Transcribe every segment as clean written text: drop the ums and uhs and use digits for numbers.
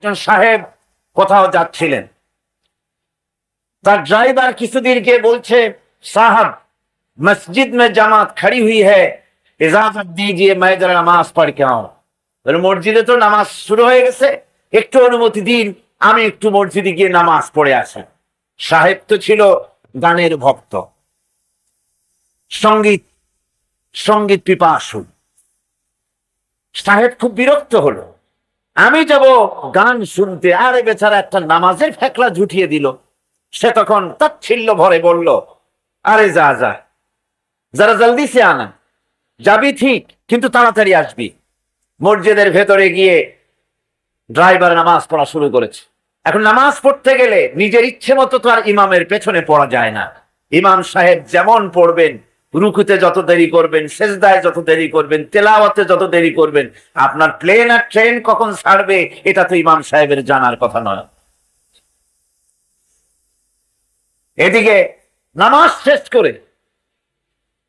একজন সাহেব কোথাও যাচ্ছিলেন, তার ড্রাইভার কিছুদিন কে বলছে, সাহাব মসজিদ মে জামাত খড়ি হুই হ্যায়, ইজাজত দিজিয়ে मैं जरा নামাজ পড় কে আউঁ। মসজিদে তো নামাজ শুরু হয়ে গেছে, একটু অনুমতি দিন, আমি একটু মসজিদে গিয়ে নামাজ পড়ে আসি। সাহেব তো ছিল গানের ভক্ত, সঙ্গীত সঙ্গীত পিপাসু। সাহেব খুব বিরক্ত হলো, আমি যাব গান শুনতে, আরে বেচারা একটা নামাজের ফেকলা ঝুটিয়ে দিল। সে তখন তাচ্ছিল্য ভরে বলল, আরে যা যা, যারা জলদি সে আনা, যাবি ঠিক কিন্তু তাড়াতাড়ি আসবি। মসজিদের ভেতরে গিয়ে ড্রাইভার নামাজ পড়া শুরু করেছে। এখন নামাজ পড়তে গেলে নিজের ইচ্ছে মতো তো আর ইমামের পেছনে পড়া যায় না। ইমাম সাহেব যেমন পড়বেন, রুকুতে যত দেরি করবেন, সেজদায় যত দেরি করবেন, তেলাওয়াতে যত দেরি করবেন, আপনার প্লেন আর ট্রেন কখন ছাড়বে এটা তো ইমাম সাহেবের জানার কথা নয়। এদিকে নামাজ শেষ করে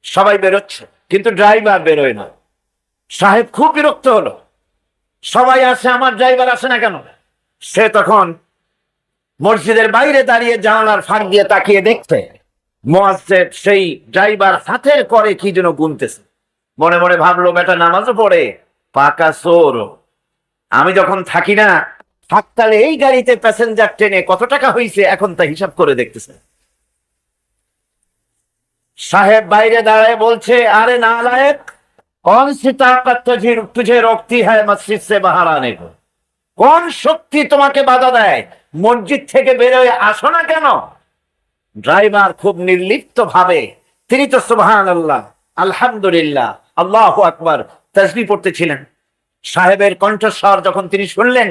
সবাই বেরোচ্ছে, কিন্তু ড্রাইভার বেরোয় না। সাহেব খুব বিরক্ত হলো, সবাই আসে, আমার ড্রাইভার আসে না কেন? সে তখন মসজিদের বাইরে দাঁড়িয়ে জানালার ফাঁক দিয়ে তাকিয়ে দেখছে মুয়াজ্জিন সেই ড্রাইভার হাতের করে কি যেন গুনতেছে। মনে মনে ভাবলো, বেটা নামাজও পড়ে, পাকা চোর। আমি যখন থাকি না, থাকতালে এই গাড়িতে প্যাসেঞ্জার ট্রেনে কত টাকা হয়েছে এখন তা হিসাব করে দেখতেছে। সাহেব বাইরে দাঁড়ায় বলছে, আরে নালায়েক, कौन सी ताकत तुझे रोकती है मस्जिद से बाहर आने को? কোন শক্তি তোমাকে বাধা দেয় মসজিদ থেকে বেরোয় আসো না কেন? ড্রাইভার খুব নির্লিপ্ত ভাবে, তিনি তো সুবহানাল্লাহ, আলহামদুলিল্লাহ, আল্লাহু আকবার তাসবিহ পড়তেছিলেন। সাহেবের কণ্ঠস্বর যখন তিনি শুনলেন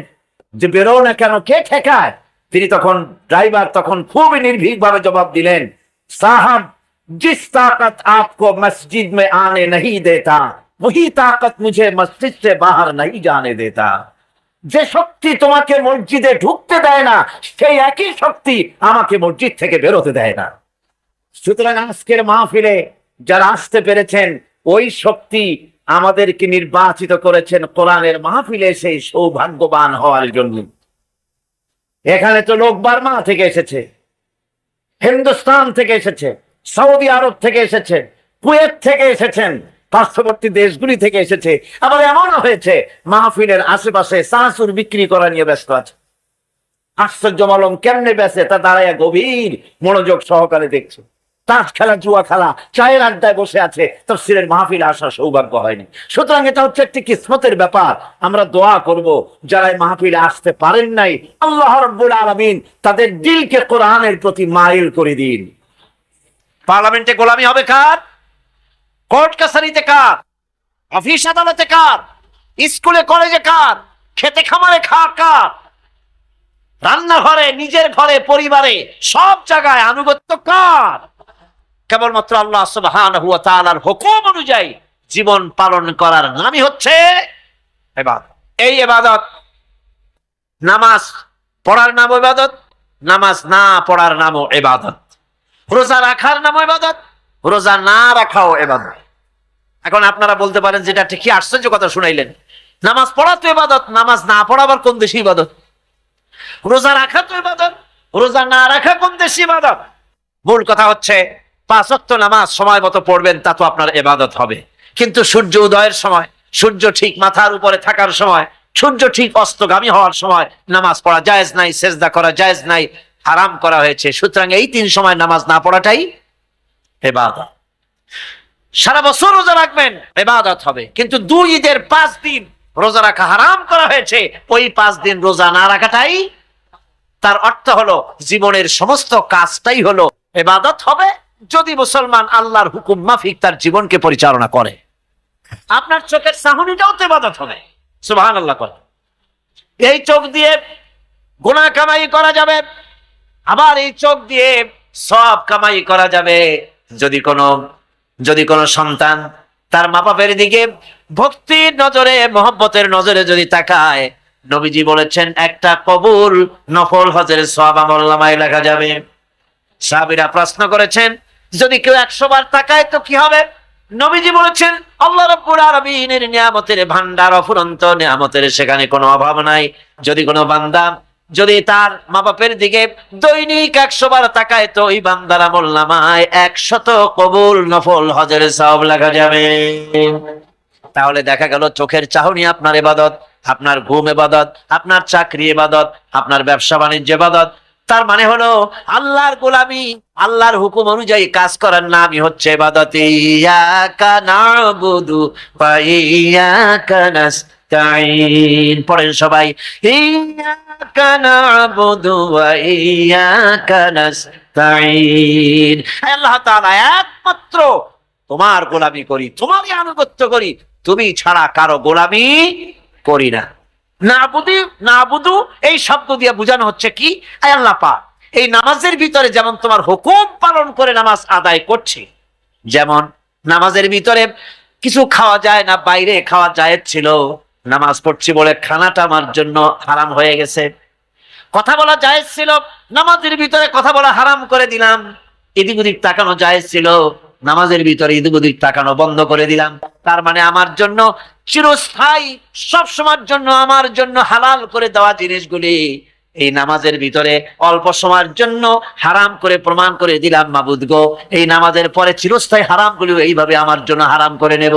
যে বেরো না কেন, কে ঠেকায়, তিনি তখন ড্রাইভার তখন খুবই নির্ভীক ভাবে জবাব দিলেন, সাহাব जिस ताकत आपको मस्जिद में आने नहीं देता वही ताकत मुझे मस्जिद से बाहर नहीं जाने देता। যে শক্তি তোমাকে মসজিদে ঢুকতে দেয় না, সেই একই শক্তি আমাকে মসজিদ থেকে বেরোতে দেয় না। সুতরাং আজকের মাহফিলে যারা আসতে পেরেছেন, ওই শক্তি আমাদেরকে নির্বাচিত করেছেন কোরআনের মাহফিলে সেই সৌভাগ্যবান হওয়ার জন্য। এখানে তো লোক বার্মা থেকে এসেছে, হিন্দুস্তান থেকে এসেছে, সৌদি আরব থেকে এসেছে, কুয়েত থেকে এসেছেন, পার্শ্ববর্তী দেশগুলি থেকে এসেছে। আবার এমনও হয়েছে মাহফিলের আশেপাশে চানাচুর বিক্রি করা নিয়ে ব্যস্ত আছে। আশ্চর্য মালুম কেমনে বেচে তা দাঁড়ায় গভীর মনোযোগ সহকারে দেখছে। তাস খেলা, জুয়া খেলা, চায়ের আড্ডায় বসে আছে, তাফসীরের মাহফিলে আসার সৌভাগ্য হয়নি। সুতরাং এটা হচ্ছে একটি কিসমতের ব্যাপার। আমরা দোয়া করব যারা এই মাহফিলে আসতে পারেন নাই, আল্লাহ রাব্বুল আলামিন তাদের দিলকে কোরআনের প্রতি মাইল করে দিন। পার্লামেন্টে গোলামি হবে কার? কোর্ট কাছারিতে কার? অফিস আদালতে কার? স্কুলে কলেজে কার? খেতে খামারে কার? রান্নাঘরে, নিজের ঘরে, পরিবারে, সব জায়গায় আনুগত্য কার? কেবলমাত্র আল্লাহ সুবহানাহু ওয়া তাআলার হুকুম অনুযায়ী জীবন পালন করার নামই হচ্ছে ইবাদত। এই ইবাদত, নামাজ পড়ার নাম ইবাদত, নামাজ না পড়ার নামও ইবাদত। রোজা রাখার নাম ইবাদত, রোজা না রাখাও ইবাদত। এখন আপনারা বলতে পারেন, যেটা ঠিক আশ্চর্য কথা শুনাইলেন, নামাজ পড়া তো ইবাদত, নামাজ না পড়া আবার কোন দেশে ইবাদত? রোজা রাখা তো ইবাদত, রোজা না রাখা কোন দেশে ইবাদত? মূল কথা হচ্ছে 5 ওয়াক্ত নামাজ সময় মতো পড়বেন, তা তো আপনার ইবাদত হবে। কিন্তু সূর্য উদয়ের সময়, সূর্য ঠিক মাথার উপরে থাকার সময়, সূর্য ঠিক অস্তগামী হওয়ার সময় নামাজ পড়া জায়েজ নাই, সেজদা করা জায়েজ নাই, হারাম করা হয়েছে। সুতরাং এই 3 সময় নামাজ না পড়াটাই ইবাদত। সারা বছর রোজা রাখবেন, ইবাদত হবে, কিন্তু 2 ঈদের 5 দিন রোজা রাখা হারাম করা হয়েছে, ওই 5 দিন রোজা না রাখাটাই, তার অর্থ হলো জীবনের সমস্ত কাজটাই হলো ইবাদত হবে, যদি মুসলমান আল্লাহর হুকুম মাফিক তার জীবনকে পরিচালনা করে। আপনার চোখের চাহনিটাও তো ইবাদত হবে, সুবহানাল্লাহ করে। এই চোখ দিয়ে গুনাহ কামাই করা যাবে, আবার এই চোখ দিয়ে সওয়াব কামাই করা যাবে। যদি কোনো সন্তান তার মা বাপের দিকে ভক্তির নজরে, মহব্বতের নজরে যদি তাকায়, নবীজি বলেছেন একটা কবুল নফল হজের সওয়াব আমলনামায় লেখা যাবে। সাহাবীরা প্রশ্ন করেছেন, যদি কেউ 100 বার তাকায় তো কি হবে? নবীজি বলেছেন আল্লাহ রাব্বুল আলামিনের নিয়ামতের ভান্ডার, অফুরন্ত নিয়ামতের, সেখানে কোনো অভাব নাই। যদি কোনো বান্দা যদি তার মা বাপের দিকে দৈনিক 100 বার তাকায়, তো ওই বান্দার আমলনামায় 100 কবুল নফল হজের সওয়াব লেখা যাবে। তাহলে দেখা গেল চোখের চাহনি আপনার ইবাদত, আপনার ঘুম ইবাদত, আপনার চাকরি ইবাদত, আপনার ব্যবসা বাণিজ্য ইবাদত। তার মানে হলো আল্লাহর গোলামি, আল্লাহর হুকুম অনুযায়ী কাজ করার নামই হচ্ছে ইবাদত। ইয়াকা নাবুদু ওয়া ইয়াকা নাস্তাইন। পড়েন সবাই, ইয়াকা নাবুদু ওয়া ইয়াকা নাস্তাইন। আল্লাহ তাআলা একমাত্র তোমার গোলামি করি, তোমারই আনুগত্য করি, তুমি ছাড়া কারো গোলামি করি না। নাবুদু এই শব্দ দিয়ে বোঝানো হচ্ছে কি, আল্লাহ পাক এই নামাজের ভিতরে যেমন তোমার হুকুম পালন করে নামাজ আদায় করছে, যেমন নামাজের ভিতরে কিছু খাওয়া যায় না, বাইরে খাওয়া জায়েজ ছিল, নামাজ পড়ছি বলে খানাটা আমার জন্য হারাম হয়ে গেছে। কথা বলা জায়েজ ছিল, নামাজের ভিতরে কথা বলা হারাম করে দিলাম। এদিক ওদিক তাকানো জায়েজ ছিল, নামাজের ভিতরে এদিক ওদিক তাকানো বন্ধ করে দিলাম। তার মানে আমার জন্য চিরস্থায়ী, সব সময়ের জন্য আমার জন্য হালাল করে দেওয়া জিনিসগুলি এই নামাজের ভিতরে অল্প সময়ের জন্য হারাম করে প্রমাণ করে দিলাম। মাবুদ গো, এই নামাজের পরে চিরস্থায়ী হারামগুলি এইভাবে আমার জন্য হারাম করে নেব।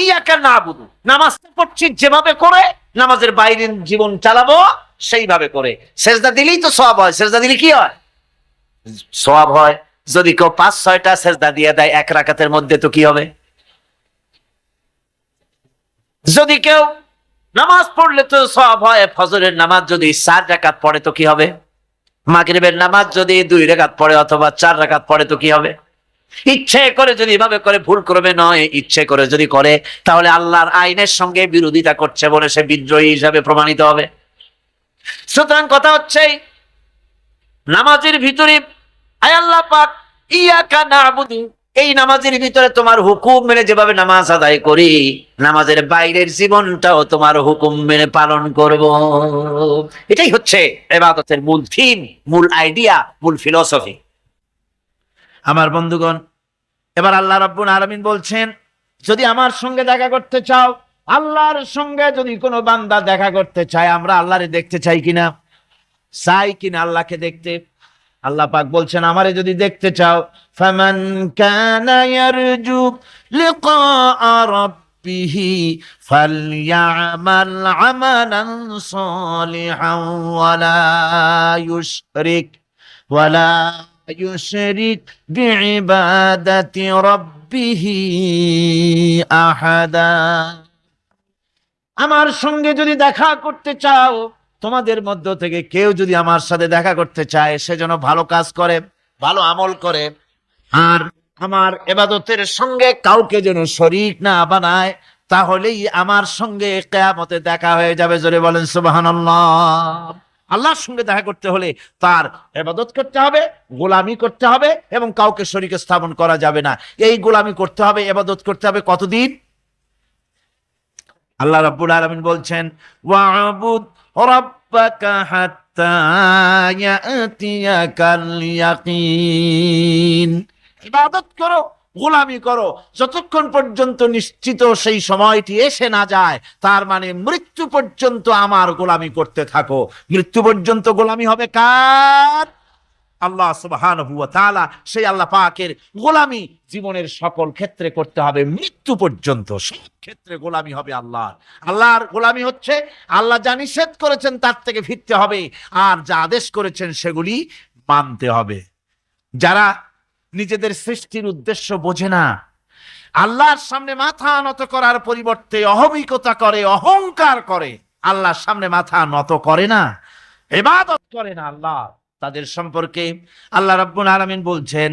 ইয়াকা নাবুদু, নামাজ পড়ছি যেভাবে করে, নামাজের বাইরের জীবন চালাবো সেইভাবে করে। সেজদা দিলেই তো সওয়াব হয়, সেজদা দিলে কি হয়? সওয়াব হয়। যদি কেউ 5-6টা সেজদা দিয়ে দেয় এক রাকাতের মধ্যে, তো কি হবে? যদি কেউ নামাজ পড়লে তো সওয়াব হয়। ফজরের নামাজ যদি 4 রাকাত পড়ে তো কি হবে? মাগরিবের নামাজ যদি 2 রাকাত পড়ে অথবা 4 রাকাত পড়ে তো কি হবে? ইচ্ছে করে যদি এভাবে করে, ভুল করবে নয়, ইচ্ছে করে যদি করে, তাহলে আল্লাহর আইনের সঙ্গে বিরোধিতা করছে বলে সে বিদ্রোহী হিসাবে প্রমাণিত হবে। সুতরাং কথা হচ্ছে নামাজের ভিতরে আল্লাহ পাক ইয়াকা নাবুদু, এই নামাজের ভিতরে তোমার হুকুম মেনে যেভাবে নামাজ আদায় করি, নামাজের বাইরের জীবনটাও তোমার হুকুম মেনে পালন করব। এটাই হচ্ছে ইবাদতের মূল থিম, মূল আইডিয়া, মূল ফিলোসফি। আমার বন্ধুগণ, এবার আল্লাহ রাব্বুল আলামিন বলছেন, যদি আমার সঙ্গে দেখা করতে চাও, আল্লাহর সঙ্গে যদি কোনো বান্দা দেখা করতে চায়, আমরা আল্লাহরে দেখতে চাই কিনা, চাই কিনা আল্লাহকে দেখতে? আল্লাহ পাক বলছেন, আমারে যদি দেখতে চাও, ফামান কানা ইয়ারজু লিকা রাব্বিহি ফালইআমাল আমালান সালিহান ওয়ালা ইউশরিক বিইবাদাতি রাব্বিহি আহাদা। আমার সঙ্গে যদি দেখা করতে চাও, তোমাদের মধ্য থেকে কেউ যদি আমার সাথে দেখা করতে চায়, সে যেন ভালো কাজ করে, ভালো আমল করে, আর আমার ইবাদতের সঙ্গে কাউকে যেন শরীক না বানায়, তাহলেই আমার সঙ্গে কিয়ামতে দেখা হয়ে যাবে। জোরে বলেন সুবহানাল্লাহ। আল্লাহর সঙ্গে দেখা করতে হলে তার ইবাদত করতে হবে, গোলামি করতে হবে, এবং কাউকে শরীক স্থাপন করা যাবে না। এই গোলামি করতে হবে, ইবাদত করতে হবে কতদিন? আল্লাহ রাব্বুল আলামিন বলছেন, ওয়া'বুদ রাব্বাকা হাত্তা ইয়াতিয়াকাল ইয়াকিন। ইবাদত করো, গোলামি করো, যতক্ষণ পর্যন্ত নিশ্চিত সেই সময়টি এসে না যায়। তার মানে মৃত্যু পর্যন্ত আমার গোলামি করতে থাকো। মৃত্যু পর্যন্ত গোলামি হবে কার? আল্লাহ সুবহানাহু ওয়া তাআলা। সেই আল্লাহ পাকের গোলামি জীবনের সকল ক্ষেত্রে করতে হবে, মৃত্যু পর্যন্ত সব ক্ষেত্রে গোলামি হবে আল্লাহর। আল্লাহর গোলামি হচ্ছে আল্লাহ যা নিষেধ করেছেন তার থেকে ফিরতে হবে, আর যা আদেশ করেছেন সেগুলি মানতে হবে। যারা নিজেদের সৃষ্টির উদ্দেশ্য বোঝে না, আল্লাহর সামনে মাথা নত করার পরিবর্তে অহমিকতা করে, অহংকার করে, আল্লাহর সামনে মাথা নত করে না, ইবাদত করে না আল্লাহ, তাদের সম্পর্কে আল্লাহ রাব্বুল আলামিন বলছেন,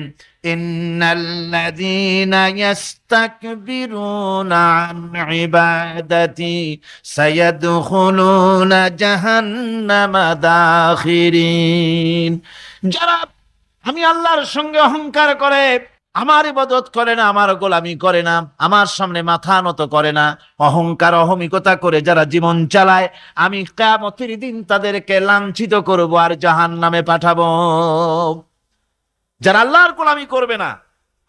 ইন্নাল্লাযীনা ইস্তাকবিরুনা আন ইবাদাতি সায়াদখুলুনা জাহান্নামা দাখিরিন। যারা আমি আল্লাহর সঙ্গে অহংকার করে, আমার ইবাদত করে না, আমার গোলামি করে না, আমার সামনে মাথা নত করে না, অহংকার অহমিকতা করে যারা জীবন চালায়, আমি কিয়ামতের দিন তাদেরকে লাঞ্ছিত করব আর জাহান্নামে পাঠাবো। যারা আল্লাহর গোলামি করবে না,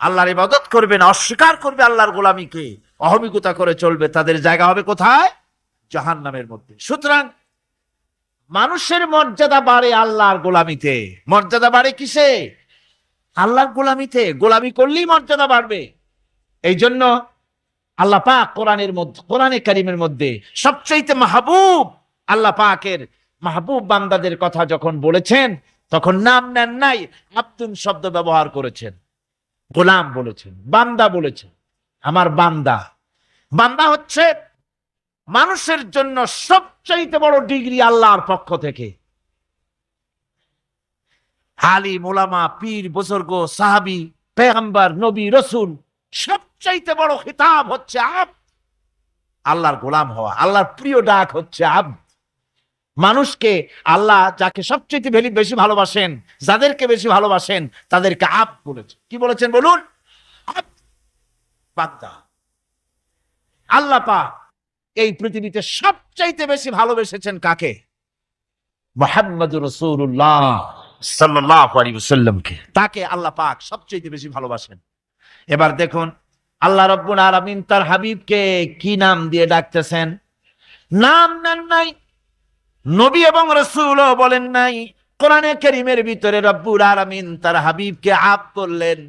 আল্লাহর ইবাদত করবে না, অস্বীকার করবে আল্লাহর গোলামিকে, অহমিকতা করে চলবে, তাদের জায়গা হবে কোথায়? জাহান্নামের মধ্যে। সুতরাং মানুষের মর্যাদা বাড়ে আল্লাহর গোলামিতে। মর্যাদা বাড়ে কিসে? আল্লাহর গোলামিতে। গোলামি করলেই মর্যাদা বাড়বে। এই জন্য আল্লাহ পাক কোরআনের মধ্যে, কোরআনে কারিমের মধ্যে সবচাইতে মাহবুব, আল্লাহ পাকের মাহবুব বান্দাদের কথা যখন বলেছেন তখন নাম নেন নাই, আব্দুন শব্দ ব্যবহার করেছেন। গোলাম বলেছেন, বান্দা বলেছেন। আমার বান্দা। বান্দা হচ্ছে মানুষের জন্য সবচাইতে বড় ডিগ্রি আল্লাহর পক্ষ থেকে। আলিম, ওলামা, পীর, বুজুর্গ, সাহাবী, পেগম্বর, নবী, রসুল, সবচাইতে বড় খিতাব হচ্ছে আব্দ। আল্লাহর গোলাম হওয়া, আল্লাহর প্রিয় ডাক হচ্ছে আব্দ। মানুষকে আল্লাহ যাকে সবচেয়ে বেশি ভালোবাসেন, যাদেরকে বেশি ভালোবাসেন, তাদেরকে আব্দ বলেছেন। কি বলেছেন বলুন? আব্দ, বান্দা। আল্লাহ পাক এই পৃথিবীতে সবচাইতে বেশি ভালোবেসেছেন কাকে? মুহাম্মদুর রাসূলুল্লাহ সাল্লাল্লাহু আলাইহি ওয়াসাল্লামকে। তাকে আল্লাহ পাক সবচাইতে বেশি ভালোবাসেন। এবার দেখুন আল্লাহ রাব্বুল আলামিন তার হাবিবকে কি নাম দিয়ে ডাকতেছেন? নাম নেন নাই, নবী এবং রাসূলও বলেন নাই। কোরআনে কারীমের ভিতরে রব্বুল আলামিন তার হাবিবকে আব্দ বললেন।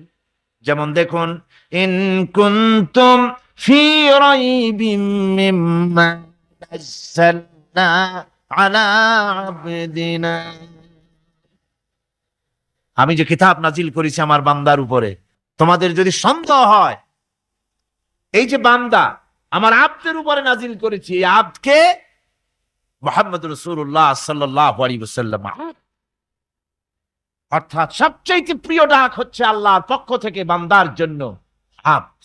যেমন দেখুন, ইন কুনতুম ফি রাইবিম মিম্মা নাযালনা আলা আবদিনা, আমি যে কিতাব নাজিল করেছি আমার বান্দার উপরে, তোমাদের যদি সন্দেহ হয়, এই যে বান্দা আমার আব্দের উপরে নাজিল করেছি, এই আব্দকে মুহাম্মদ রাসূলুল্লাহ সাল্লাল্লাহু আলাইহি ওয়াসাল্লাম। অর্থাৎ সবচেয়ে প্রিয় ডাক হচ্ছে আল্লাহর পক্ষ থেকে বান্দার জন্য আব্দ।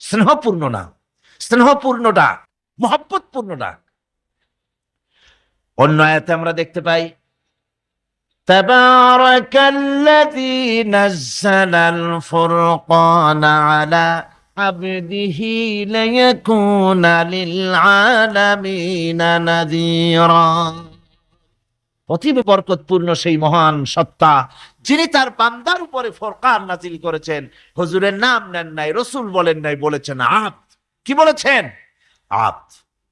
স্নেহপূর্ণ নাম, স্নেহপূর্ণ ডাক, মহব্বতপূর্ণ ডাক। অন্য আয়াতে আমরা দেখতে পাই, তাবারাকাল্লাযী নাযালাল ফুরকানা আলা আবদিহি লিয়াকুনা লিল আলামিনা নাযীরা। অতীব বরকতপূর্ণ সেই মহান সত্তা যিনি তার বান্দার উপরে ফুরকান নাজিল করেছেন। হুজুরের নাম নেন নাই, রাসূল বলেন নাই, বলেছেন আব্দ। কি বলেছেন? আব্দ,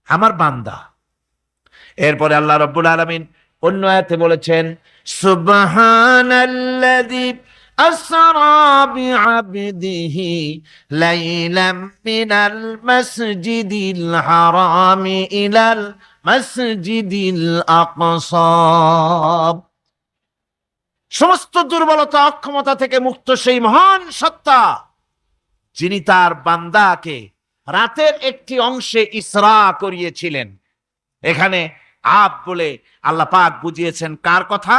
আমার বান্দা। এরপরে আল্লাহ রাব্বুল আলামিন অন্য আয়াতে বলেছেন, সুবহানাল্লাযী আসরা বিআবদিহি লাইলাম মিনাল মাসজিদিল হারামি ইলাল মাসজিদিল আকসা। সমস্ত দুর্বলতা, অক্ষমতা থেকে মুক্ত সেই মহান সত্তা যিনি তার বান্দাকে রাতের একটি অংশে ইসরা করিয়েছিলেন। এখানে আব বলে আল্লাহ পাক বুঝিয়েছেন কার কথা?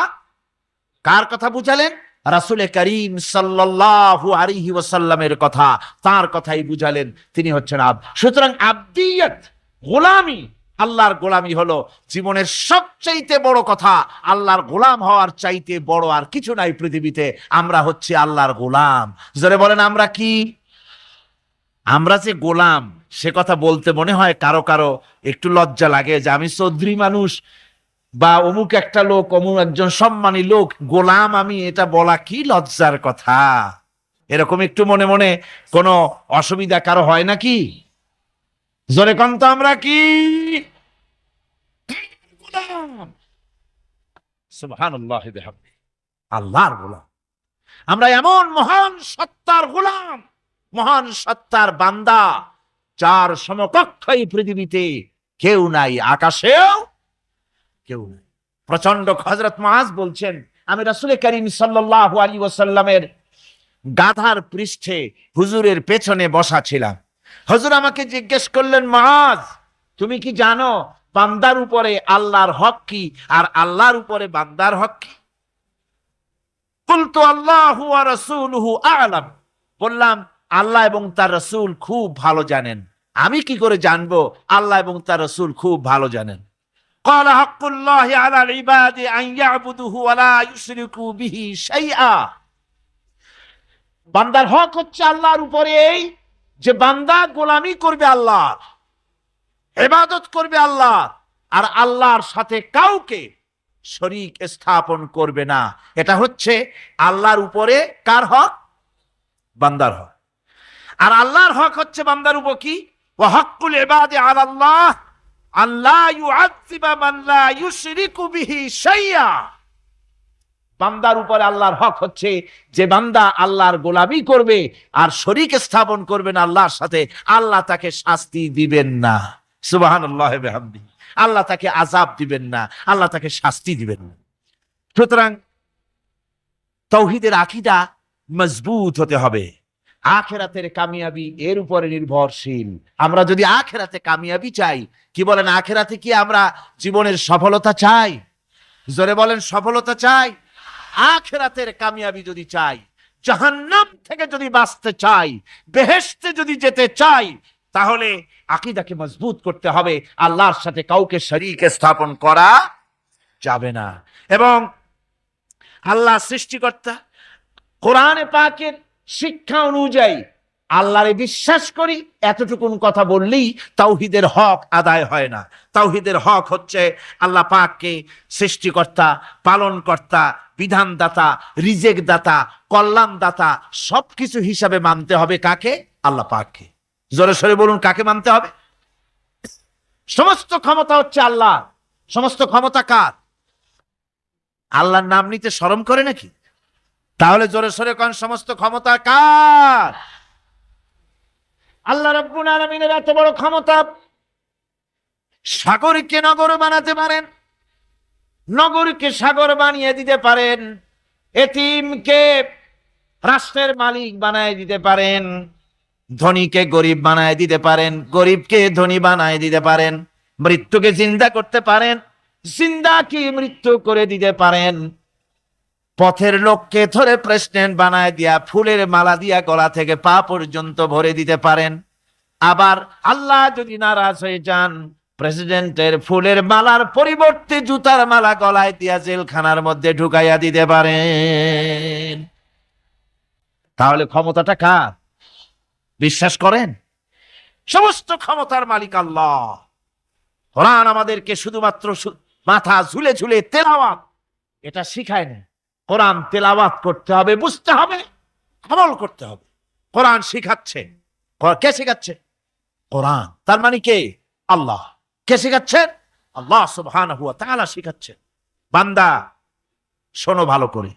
কার কথা বুঝালেন? রাসূল করিম সাল্লাল্লাহু আলাইহি ওয়াসাল্লামের কথা, তার কথাই বুঝালেন। তিনি হচ্ছেন আব। সুতরাং আবদিয়ত, গোলামি, আল্লাহর গোলামি হলো জীবনের সবচাইতে বড় কথা। আল্লাহর গোলাম হওয়ার চাইতে বড় আর কিছু নাই পৃথিবীতে। আমরা হচ্ছে আল্লাহর গোলাম। জোরে বলেন আমরা কি? আমরা যে গোলাম, সে কথা বলতে মনে হয় কারো কারো একটু লজ্জা লাগে যে আমি চৌধুরী মানুষ বা অমুক একটা লোক, অমুক একজন সম্মানী লোক, গোলাম আমি, এটা বলা কি লজ্জার কথা। এরকম একটু মনে মনে কোনো অসুবিধা কারো হয় নাকি? জোরে কম তো আমরা কি গোলাম? সুবহানাল্লাহি বিহামদিহি, আল্লাহর গোলাম। আমরা এমন মহান সত্তার গোলাম, মহান সত্তার বান্দা, যার সমকক্ষ এই পৃথিবীতে কেউ নাই, আকাশেও কেউ নাই। প্রচন্ড হযরত মুআজ বলছেন, আমি রাসূল করিম সাল্লাল্লাহু আলাইহি ওয়াসাল্লামের গাধার পৃষ্ঠে হুজুরের পেছনে বসা ছিলাম। হুজুর আমাকে জিজ্ঞেস করলেন, মুআজ তুমি কি জানো বান্দার উপরে আল্লাহর হক কি আর আল্লাহর উপরে বান্দার হক কি? কুলতু আল্লাহু ওয়া রাসূলুহু আ'লাম। বললাম আল্লাহ এবং তার রাসূল খুব ভালো জানেন। আমি কি করে জানবো? আল্লাহ এবং তার রাসূল খুব ভালো জানেন। ক্বালা হাক্কুল্লাহি আলাল ইবাদি আন ইয়াবুদুহু ওয়া লা ইউশরিকু বিহি শাইআ। বান্দার হক হচ্ছে আল্লাহর উপরে এই যে বান্দা গোলামি করবে আল্লাহর, ইবাদত করবে আল্লাহর, আর আল্লাহর সাথে কাউকে শরীক স্থাপন করবে না। এটা হচ্ছে আল্লাহর উপরে কার হক? বান্দার হক। আর আল্লাহর হক হচ্ছে বান্দার উপর কি? ওয়া হাক্কুল ইবাদি আলাল্লাহ আল্লা ইউআযযিবা মান লা ইউশরিকু বিহি শাইআ। বান্দার উপরে আল্লাহর হক হচ্ছে যে বান্দা আল্লাহর গোলামি করবে আর শরীক স্থাপন করবে না আল্লাহর সাথে, আল্লাহ তাকে শাস্তি দিবেন না। সুবহানাল্লাহ ওয়া বিহামদিহি। আল্লাহ তাকে আযাব দিবেন না, আল্লাহ তাকে শাস্তি দিবেন না। সুতরাং তাওহীদের আকীদা মজবুত হতে হবে। আখিরাতের কামিয়াবি এর উপরে নির্ভরশীল। আমরা যদি আখিরাতে কামিয়াবি চাই, কি বলেন, আখিরাতে কি আমরা জীবনের সফলতা চাই? জোরে বলেন, সফলতা চাই। আখিরাতের কামিয়াবি যদি চাই, জাহান্নাম থেকে যদি বাঁচতে চাই, বেহেশতে যদি যেতে চাই, তাহলে আকীদাকে মজবুত করতে হবে। আল্লাহর সাথে কাউকে শরীক স্থাপন করা যাবে না। এবং আল্লাহ সৃষ্টিকর্তা, কোরআনে পাকের শিক্ষা অনুযায়ী আল্লাহরে বিশ্বাস করি এতটুকুন কথা বললেই তাওহীদের হক আদায় হয় না। তাওহীদের হক হচ্ছে আল্লাহ পাককে সৃষ্টিকর্তা, পালনকর্তা, বিধানদাতা, রিজেক দাতা, কল্যাণদাতা সবকিছু হিসাবে মানতে হবে। কাকে? আল্লাহ পাককে। জোরে সরে বলুন, কাকে মানতে হবে? সমস্ত ক্ষমতা হচ্ছে আল্লাহ। সমস্ত ক্ষমতা কার? আল্লাহর নাম নিতে শরম করে নাকি? তাহলে জোরে সরে কোন সমস্ত ক্ষমতা কার? আল্লাহ রাব্বুল আলামিনের এত বড় ক্ষমতা। সাগরকে নগর বানাতে পারেন, নগরকে সাগর বানিয়ে দিতে পারেন, এতিমকে রাষ্ট্রের মালিক বানায় দিতে পারেন, ধনীকে গরিব বানায় দিতে পারেন, গরিবকে ধনী বানায় দিতে পারেন, মৃত্যুকে জিন্দা করতে পারেন, জিন্দাকে মৃত্যু করে দিতে পারেন, পথের লোককে ধরে প্রেসিডেন্ট বানায় দিয়া ফুলের মালা দিয়া গলা থেকে পা পর্যন্ত ভরে দিতে পারেন। আবার আল্লাহ যদি নারাজ হয়ে যান, প্রেসিডেন্টের ফুলের মালার পরিবর্তে জুতার মালা গলায় দিয়া জেলখানার মধ্যে ঢুকাইয়া দিতে পারেন। তাহলে ক্ষমতাটা কার? বিশ্বাস করেন? সমস্ত ক্ষমতার মালিক আল্লাহ। কোরআন আমাদেরকে শুধুমাত্র মাথা ঝুলে ঝুলে তেলাওয়াত এটা শিখায় না। কোরআন তেলাওয়াত করতে হবে, বুঝতে হবে, আমল করতে হবে। কোরআন শিখাচ্ছে। কে শিখাচ্ছে? কোরআন। তার মানে কে? আল্লাহ। কে শিখাচ্ছেন? আল্লাহ সুবহানাহু ওয়া তাআলা শিখাচ্ছেন। বান্দা শোনো ভালো করে।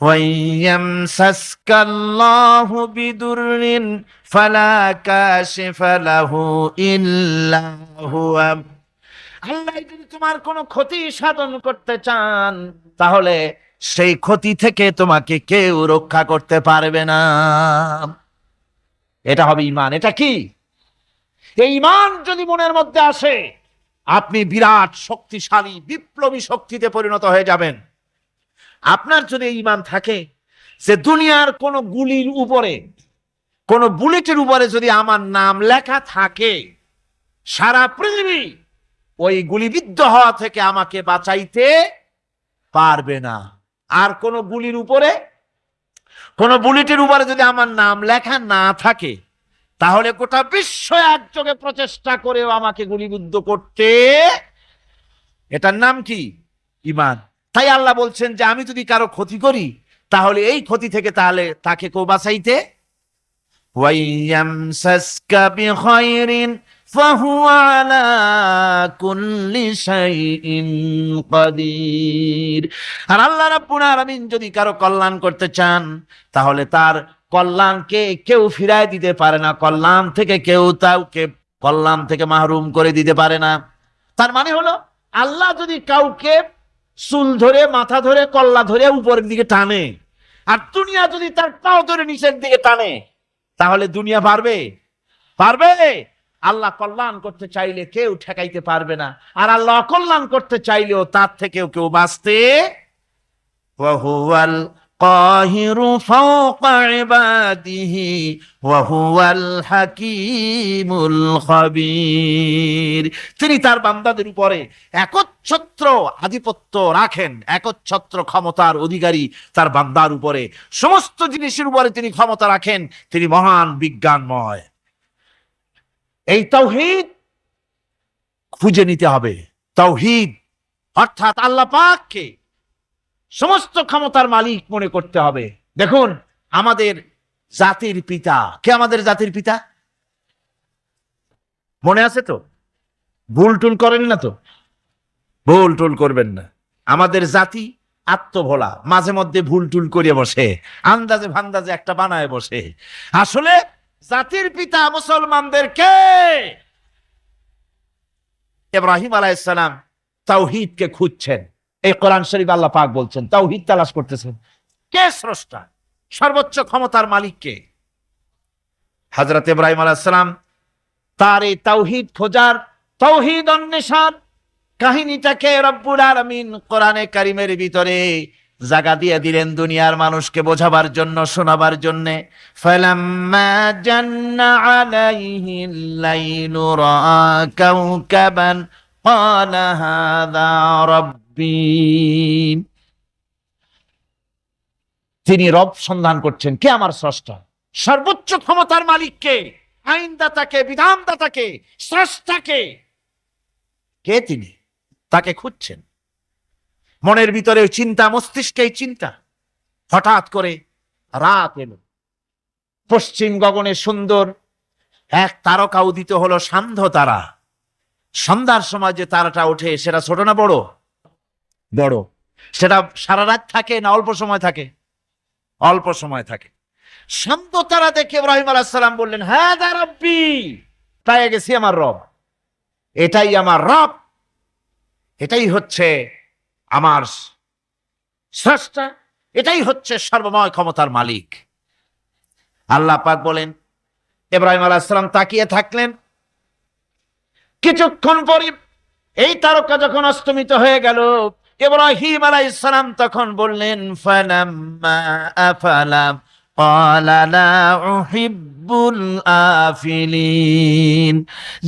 ওয়াইয়ামসাসকাল্লাহু বিদুররিন ফালা কাশিফা লাহু ইল্লা হুয়া। আল্লাহ যদি তোমার কোনো ক্ষতি সাধন করতে চান, তাহলে সেই ক্ষতি থেকে তোমাকে কেউ রক্ষা করতে পারবে না। এটা হবে ঈমান। এটা কি? এই ঈমান যদি মনের মধ্যে আসে, আপনি বিরাট শক্তিশালী বিপ্লবী শক্তিতে পরিণত হয়ে যাবেন। আপনার যদি এই ঈমান থাকে যে দুনিয়ার কোন গুলির উপরে, কোন বুলেটের উপরে যদি আমার নাম লেখা থাকে, সারা পৃথিবী ওই গুলিবিদ্ধ হওয়া থেকে আমাকে বাঁচাইতে পারবে না। আর কোন গুলির উপরে, কোন বুলেটের উপরে যদি আমার নাম লেখা না থাকে, তাহলে গোটা বিশ্ব একযোগে প্রচেষ্টা করেও আমাকে গুলিবিদ্ধ করতে, এটার নাম কি? ঈমান। তাই আল্লাহ বলছেন যে আমি যদি কারো ক্ষতি করি, তাহলে এই ক্ষতি থেকে তাহলে তাকে কেউ বাঁচাইতে। ওয়াইয়ামসাসকা বিখাইরিন ফাহুয়া আলা কুল্লি শাইইন কাদির। আর আল্লাহ রাব্বুল আলামিন যদি কারো কল্যাণ করতে চান, তাহলে তার কল্যাণকে কেউ ফিরায় দিতে পারে না। কল্যাণ থেকে কেউ তাকে কল্যাণ থেকে মাহরুম করে দিতে পারে না। তার মানে হলো, আল্লাহ যদি কাউকে চুল ধরে, মাথা ধরে, কল্লা ধরে উপরের দিকে টানে, আর দুনিয়া যদি তার পাও ধরে নিচের দিকে টানে, তাহলে দুনিয়া পারবে? পারবে? আল্লাহ কল্যাণ করতে চাইলে কেউ ঠেকাইতে পারবে না, আর আল্লাহ অকল্যাণ করতে চাইলেও তার থেকেও কেউ বাঁচতে। ওয়াহুয়াল কাহিরু ফাওকা ইবাদিহি ওয়া হুয়াল হাকীমুল খাবীর। তিনি তার বান্দাদের উপরে একচ্ছত্র আধিপত্য রাখেন, একচ্ছত্র ক্ষমতার অধিকারী তার বান্দার উপরে। সমস্ত জিনিসের উপরে তিনি ক্ষমতা রাখেন। তিনি মহান বিজ্ঞানময়। এই তাওহীদ খুঁজে নিতে হবে। তাওহীদ অর্থাৎ আল্লাহ পাককে সমস্ত ক্ষমতার মালিক মনে করতে হবে। দেখুন, আমাদের জাতির পিতা কে? আমাদের জাতির পিতা মনে আছে তো? ভুল টুল করেন না তো? ভুল টুল করবেন না। আমাদের জাতি আত্মভোলা, মাঝে মধ্যে ভুল টুল করে বসে, আন্দাজে ভান্দাজে একটা বানায় বসে। আসলে জাতির পিতা মুসলমানদের কে? ইব্রাহিম আলাইহিস সালাম তাওহীদকে খুঁজছেন। এই কোরআন শরীফ আল্লাহ পাক বলছেন তাওহীদ তালাশ করতেছেন। কে স্রষ্টা? সর্বোচ্চ ক্ষমতার মালিক কে? হযরত ইব্রাহিম আলাইহিস সালাম তার এই তাওহীদ খোঁজার, তাওহীদ অন্বেষণ কাহিনীটাকে রব্বুল আলামিন কোরআনে কারীমের ভিতরে জায়গা দিয়ে দিলেন দুনিয়ার মানুষকে বোঝাবার জন্য, শোনাবার জন্য। ফালাম্মা জান্না আলাইহিল লাইলু রাআ কাওকাবান ক্বালা হাযা রাব্বী। তিনি রব সন্ধান করছেন, কে আমার স্রষ্টা? সর্বোচ্চ ক্ষমতার মালিককে, আইনদাতাকে, বিধানদাতাকে, স্রষ্টাকে, কে তিনি? তাকে খুঁজছেন। মনের ভিতরে চিন্তা, মস্তিষ্কে চিন্তা। হঠাৎ করে রাত এলো, পশ্চিম গগনে সুন্দর এক তারকা উদিত হলো, সান্ধ্য তারা। সন্ধ্যার সময় যে তারাটা ওঠে সেটা ছোট না বড়? বড়। সেটা সারা রাত থাকে না অল্প সময় থাকে? অল্প সময় থাকে। সান্ধ্য তারা দেখে ইব্রাহিম আলাইহিস সালাম বললেন, হাযা রাব্বী, পেয়ে গেছি আমার রব, এটাই আমার রব, এটাই হচ্ছে আমার স্রষ্টা, এটাই হচ্ছে সর্বময় ক্ষমতার মালিক। আল্লাহ পাক বলেন, ইব্রাহিম আলাইহিস সালাম তাকিয়ে থাকলেন। কিছুক্ষণ পরে এই তারকা যখন অস্তমিত হয়ে গেল, ইব্রাহিম আলাইহিস সালাম তখন বললেন, ফালাম্মা আফালা ক্বালা লা উহিব্বুল আফিলিন।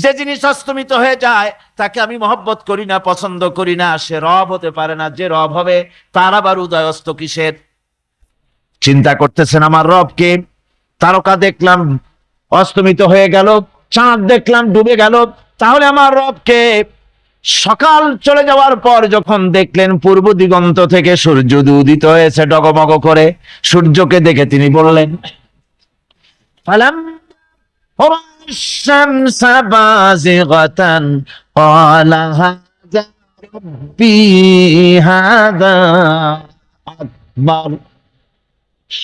যে জিনিস অস্তমিত হয়ে যায় তাকে আমি মহব্বত করি না, পছন্দ করি না, সে রব হতে পারে না। যে রব হবে তার আবার উদয় অস্ত কিসের? চিন্তা করতেছেন আমার রবকে। তারকা দেখলাম অস্তমিত হয়ে গেল, চাঁদ দেখলাম ডুবে গেল, তাহলে আমার রবকে? সকাল চলে যাওয়ার পর যখন দেখলেন পূর্ব দিগন্ত থেকে সূর্য উদিত হয়েছে ডগমগ করে, সূর্যকে দেখে তিনি বললেন,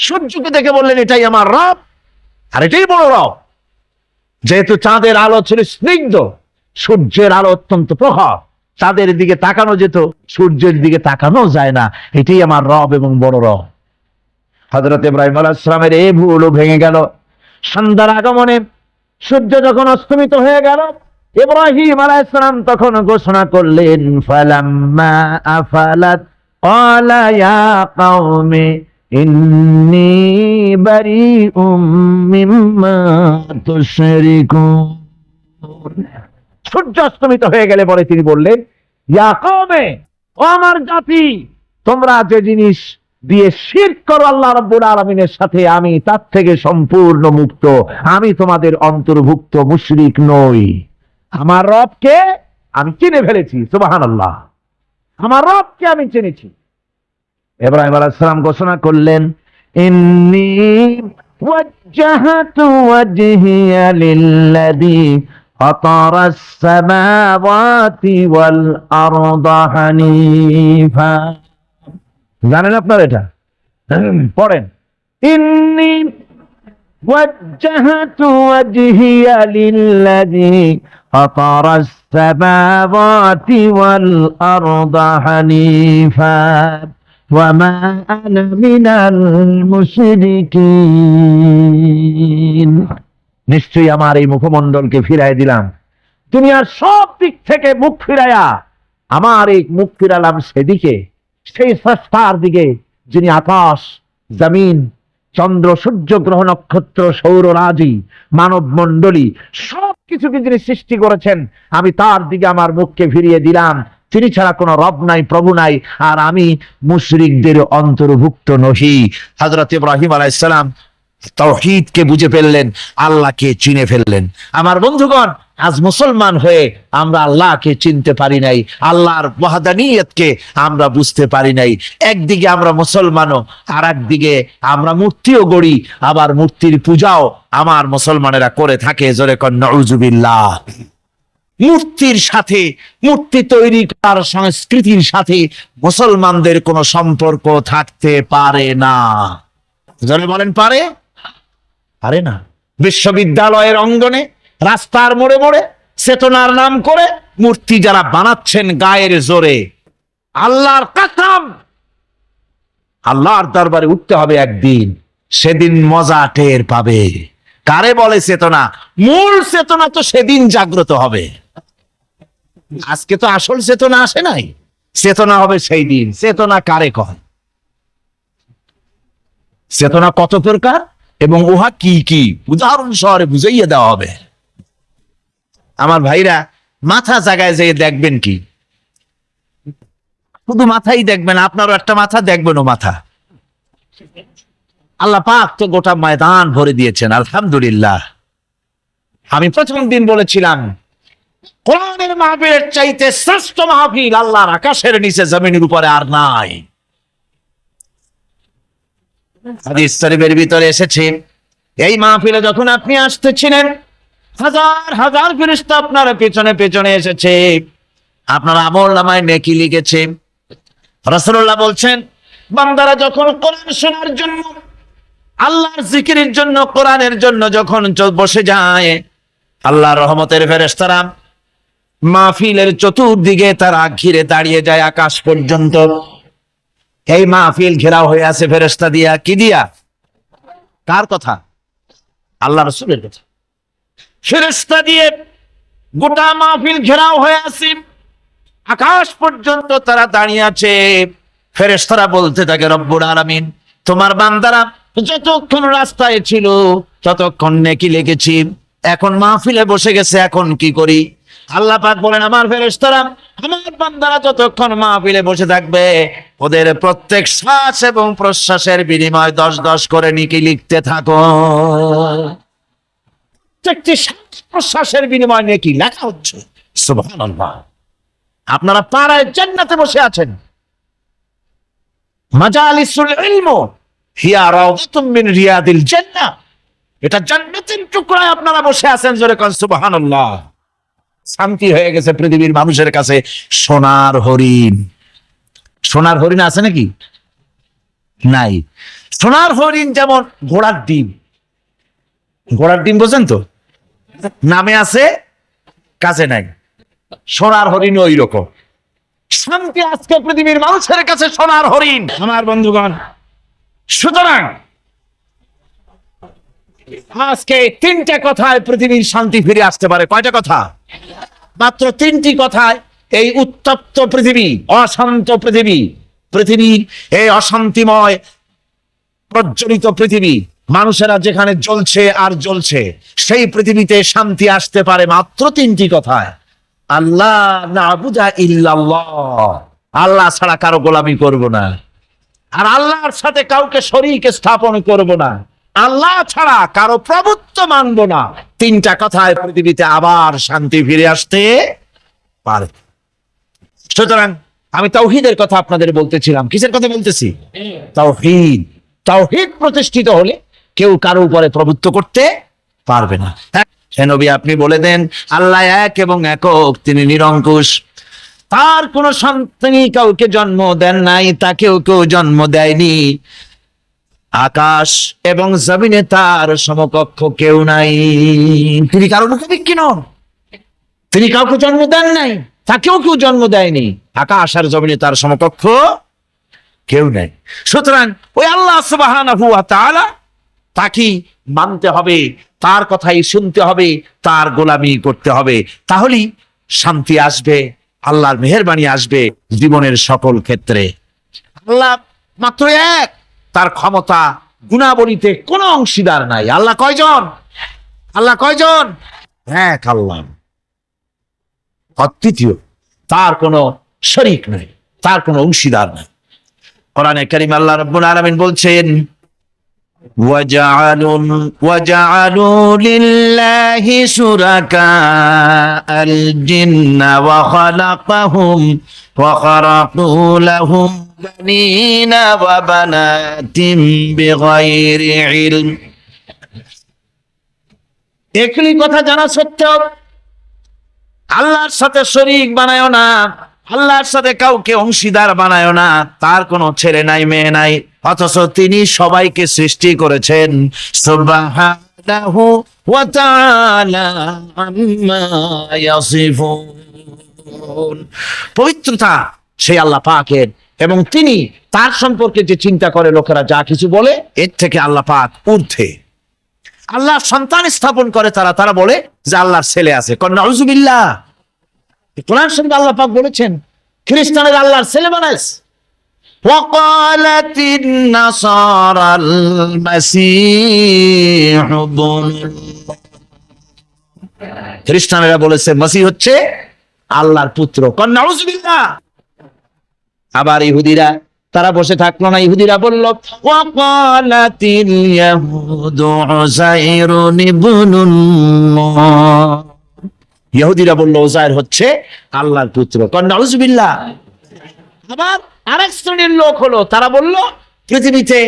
সূর্যকে দেখে বললেন, এটাই আমার রব, আর এটাই বড় রব। যেহেতু চাঁদের আলো ছিল স্নিগ্ধ, সূর্যের আলো অত্যন্ত প্রখর, চাঁদের দিকে তাকানো যেত, সূর্যের দিকে তাকানো যায় না। এটাই আমার রব এবং বড় রব। হযরত ইব্রাহিম আলাইহিস সালামের এই ভুলও ভেঙে গেল। সন্ধ্যার আগমনে সূর্য যখন অস্তমিত হয়ে গেল, ইব্রাহিম আলাইহিস সালাম তখন ঘোষণা করলেন, ফালাম্মা আফালাত ক্বালা ইয়া কওমি ইন্নী বারিউম মিম্মা তুশরিকুন। সূর্য অস্তমিত হয়ে গেলে পরে তিনি বললেন, ইয়া কওমে, ও আমার জাতি, তোমরা যে জিনিস দিয়ে শিরক করো আল্লাহ রাব্বুল আলামিনের সাথে, আমি তার থেকে সম্পূর্ণ মুক্ত। আমি তোমাদের অন্তর্ভুক্ত, মুশরিক নই। আমার রবকে আমি চিনে ফেলেছি। সুবহানাল্লাহ, আমার রবকে আমি চিনেছি। ইব্রাহিম আলাইহিস সালাম ঘোষণা করলেন, ইন্নী ওয়াজ্জাহতু ওয়াজহিয়া লিল্লাযী ফাতারাস সামাওয়াতি ওয়াল আরদা হানিফা। জানেন আপনারা এটা? পড়েন, ইন্নী ওয়াজ্জাহতু ওয়াজহিয়া লিল্লাযী ফাতারাস সামাওয়াতি ওয়াল আরদা হানিফা ওয়া মা আনা মিনাল মুশরিকিন। নিশ্চয়ই আমার এই মুখমণ্ডলকে ফিরাই দিলাম, দুনিয়ার সব দিক থেকে মুখ ফিরাইয়া আমার এই মুখ ফিরালাম সেদিকে, সেই স্রষ্টার দিকে যিনি আকাশ, জমিন, চন্দ্র, সূর্য, গ্রহ, নক্ষত্র, সৌররাজি, মানব মণ্ডলী সবকিছুকে যিনি সৃষ্টি করেছেন, আমি তার দিকে আমার মুখকে ফিরিয়ে দিলাম। তিনি ছাড়া কোনো রব নাই, প্রভু নাই, আর আমি মুশরিকদের অন্তর্ভুক্ত নহি। হযরত ইব্রাহিম আলাইহিস সালাম তাওহীদকে বুঝে ফেললেন, আল্লাহকে চিনে ফেললেন। আমার বন্ধুগণ, আজ মুসলমান হয়ে আমরা আল্লাহকে চিনতে পারি নাই, আল্লাহর ওয়াহদানিয়তকে আমরা বুঝতে পারি নাই। একদিকে আমরা মুসলমানও, আর একদিকে আমরা মূর্তিও গড়ি, আবার মূর্তির পূজাও আমার মুসলমানেরা করে থাকে। জোরে কন নাউজুবিল্লাহ। মূর্তির সাথে, মূর্তি তৈরি করার সংস্কৃতির সাথে মুসলমানদের কোনো সম্পর্ক থাকতে পারে না। জোরে বলেন, পারে? পারে না। বিশ্ববিদ্যালয়ের অঙ্গনে, রাস্তার মোড়ে মোড়ে চেতনার নাম করে মূর্তি যারা বানাচ্ছেন গায়ের জোরে, আল্লাহর কসম, আল্লাহর দরবারে উঠতে হবে একদিন, সেদিন মজা টের পাবে। কারে বলে চেতনা? মূল চেতনা তো সেদিন জাগ্রত হবে। আজকে তো আসল চেতনা আসে নাই, চেতনা হবে সেই দিন। চেতনা কারে কয়? চেতনা কত প্রকার এবং উহা কি কি উদাহরণ সহরে বুঝাইয়া দেওয়া হবে। আমার ভাইরা, মাথা জায়গায় যেয়ে দেখবেন কি, শুধু মাথাই দেখবেন, আপনারও একটা মাথা, দেখবেনও মাথা। আল্লাহ পাক তো গোটা ময়দান ভরে দিয়েছেন, আলহামদুলিল্লাহ। আমি প্রথম দিন বলেছিলাম, কোরআনের মাহফিলের চাইতে শ্রেষ্ঠ মাহফিল আল্লাহর আকাশের নিচে জমিনের উপরে আর নাই। হাদিস শরীফের ভিতরে এসেছে, এই মাহফিলে যখন আপনি আসতেছিলেন, হাজার হাজার ফেরেশতা আপনার পেছনে পেছনে এসেছে, আপনার আমলনামায় নেকি লিখেছে। রাসূলুল্লাহ বলছেন, বান্দারা যখন কোরআন শোনার জন্য, আল্লাহর জিকিরের জন্য, কোরআনের জন্য যখন বসে যায়, আল্লাহর রহমতের ফেরেশতারা মাহফিলের চতুর্দিকে তারা ঘিরে দাঁড়িয়ে যায় আকাশ পর্যন্ত। এই মাহফিল ঘেরাও হয়ে আছে ফেরেশতা দিয়া। কি দিয়া? কার কথা? আল্লাহ রাসূলের কথা। ফেরেশতা দিয়ে গোটা মাহফিল ঘেরাও হয়ে আছে, আকাশ পর্যন্ত তারা দাঁড়িয়ে আছে। ফেরেশতারা বলতে থাকে, রব্বুল আলামিন, তোমার বান্দারা যতক্ষণ রাস্তায় ছিল ততক্ষণ নেকি লেগেছি, এখন মাহফিলে বসে গেছে, এখন কি করি? আল্লাহ পাক বলেন, আমার ফেরেশতারা, আমার বান্দারা যতক্ষণ মাহফিলে বসে থাকবে, ওদের প্রত্যেক শ্বাস এবং প্রশ্বাসের বিনিময় 10-10 করে নেকি লিখতে থাকো। প্রত্যেকটি শ্বাস প্রশ্বাসের বিনিময় নেকি লেখা হচ্ছে। সুবহানাল্লাহ। আপনারা পাড়ায় জান্নাতে বসে আছেন, মাজালিসুল ইলম হিয়া রাওদাতুম মিন রিয়াদিল জান্নাহ, এটা জান্নাতের টুকরায় আপনারা বসে আছেন। জোরে কোন সুবহানাল্লাহ। শান্তি হয়ে গেছে পৃথিবীর মানুষের কাছে। সোনার হরিণ, সোনার হরিণ আছে নাকি? নাই। সোনার হরিণ যেমন ঘোড়ার ডিম, ঘোড়ার ডিম বোঝেন তো, নামে আছে কাছে নাই, সোনার হরিণ ওই রকম শান্তি আজকে পৃথিবীর মানুষের কাছে সোনার হরিণ। আমার বন্ধুগণ, সুতরাং আজকে 3টে কথায় পৃথিবীর শান্তি ফিরে আসতে পারে। কয়টা কথা? মাত্র 3টি কথায় এই উত্তপ্ত পৃথিবী, অশান্ত পৃথিবী, পৃথিবীর এই অশান্তিময় প্রজ্বলিত পৃথিবী, মানুষেরা যেখানে জ্বলছে আর জ্বলছে, সেই পৃথিবীতে শান্তি আসতে পারে মাত্র 3টি কথায়। আল্লাহ নাবুদা ইল্লাল্লাহ, আল্লাহ ছাড়া কারো গোলামি করব না, আর আল্লাহর সাথে কাউকে শরীক স্থাপন করব না, আল্লাহ ছাড়া কারো প্রভুত্ব মানব না। 3টা কথায় পৃথিবীতে আবার শান্তি ফিরে আসতে পারে। সুতরাং আমি তাওহীদের কথা আপনাদের বলতেছিলাম। কিসের কথা বলতেছি? তাওহীদ। তাওহীদ প্রতিষ্ঠিত হলে কেউ কারো উপরে প্রভুত্ব করতে পারবে না। হে নবী, আপনি বলে দেন, আল্লাহ এক এবং একক, তিনি নিরঙ্কুশ, তার কোন সন্তানই কাউকে জন্ম দেন নাই, তাকেও কেউ জন্ম দেয়নি, আকাশ এবং জমিনে তার সমকক্ষ কেউ নাই। তিনি কারো মুখাপেক্ষী নন, তিনি কাউকে জন্ম দেন নাই, তাকেও কেউ জন্ম দেয়নি, আকাশ আর জমিনে তার সমকক্ষ কেউ নেই। সুতরাং ওই আল্লাহ সুবহানাহু ওয়া তাআলা, তাকে মানতে হবে, তার কথাই শুনতে হবে, তার গোলামি করতে হবে, তাহলেই শান্তি আসবে, আল্লাহর মেহেরবানি আসবে জীবনের সকল ক্ষেত্রে। আল্লাহ মাত্র এক, তার ক্ষমতা গুণাবলীতে কোনো অংশীদার নাই। আল্লাহ কয়জন? আল্লাহ কয়জন? এক আল্লাহ, অদ্বিতীয়, তার কোনো শরীক নাই, তার কোনো অংশীদার নাই। কোরআনে কারীম আল্লাহ রাব্বুল আলামিন বলছেন, وجعلوا لله شركاء الجن وخلقهم وخرقوا لهم بنين وبنات بغير علم। একই কথা জানা সত্ত্বেও আল্লাহর সাথে শরীক বানায়ো না, আল্লাহর সাথে কাউকে অংশীদার বানায়ো না। তার কোনো ছেলে নাই, মেয়ে নাই, অথচ তিনি সবাইকে সৃষ্টি করেছেন। সুবহানাহু ওয়া তাআলা আম্মা ইয়াসিফুন। পবিত্রতা সেই আল্লাহ পাকের, এবং তিনি তার সম্পর্কে যে চিন্তা করে লোকেরা যা কিছু বলে, এর থেকে আল্লাহ পাক ঊর্ধ্বে। আল্লাহ সন্তান স্থাপন করে তারা বলে যে আল্লাহর ছেলে আছে। নাউযুবিল্লাহ। কোরআন শরীফে আল্লাহ পাক বলেছেন খ্রিস্টানের আল্লাহর ছেলে বানাইছে। وقالت النصارى المسيح ابن الله। খ্রিস্টানেরা বলেছে মসিহ হচ্ছে আল্লাহর পুত্র। নাউযুবিল্লাহ। আবার ইহুদিরা তারা বসে থাকলো না, ইহুদিরা বলল ওয়াকালাতিল ইয়াহুদু উযায়রুন ইবনুল্লাহ। ইহুদিরা বলল উযায়র হচ্ছে আল্লাহর পুত্র। নাউযুবিল্লাহ। আবার আরেক শ্রেণীর লোক হলো, তারা বলল পৃথিবীতে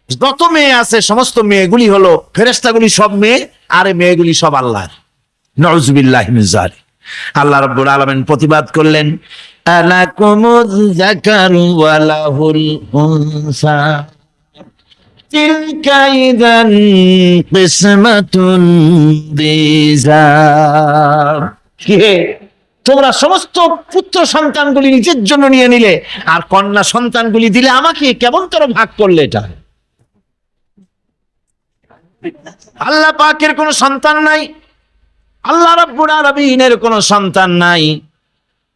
যত মেয়ে আছে সমস্ত মেয়েগুলি হলো ফেরেশতাগুলি, সব মেয়ে, আর মেয়েগুলি সব আল্লাহর। নাউযুবিল্লাহি মিন যালিক। আল্লাহ রাব্বুল আলামিন প্রতিবাদ করলেন আলাকুমুয যাকারু ওয়া লাহুল উনসা তিলকা ইযান কিসমাতুন দিযা। কে তোমরা সমস্ত পুত্র সন্তানগুলি নিজের জন্য নিয়ে নিলে, আর কন্যা সন্তানগুলি দিলে আমাকে, কেমন করে ভাগ করলে এটা? আল্লাহ পাকের কোনো সন্তান নাই, আল্লাহ রাব্বুল আলামিনের কোনো সন্তান নাই,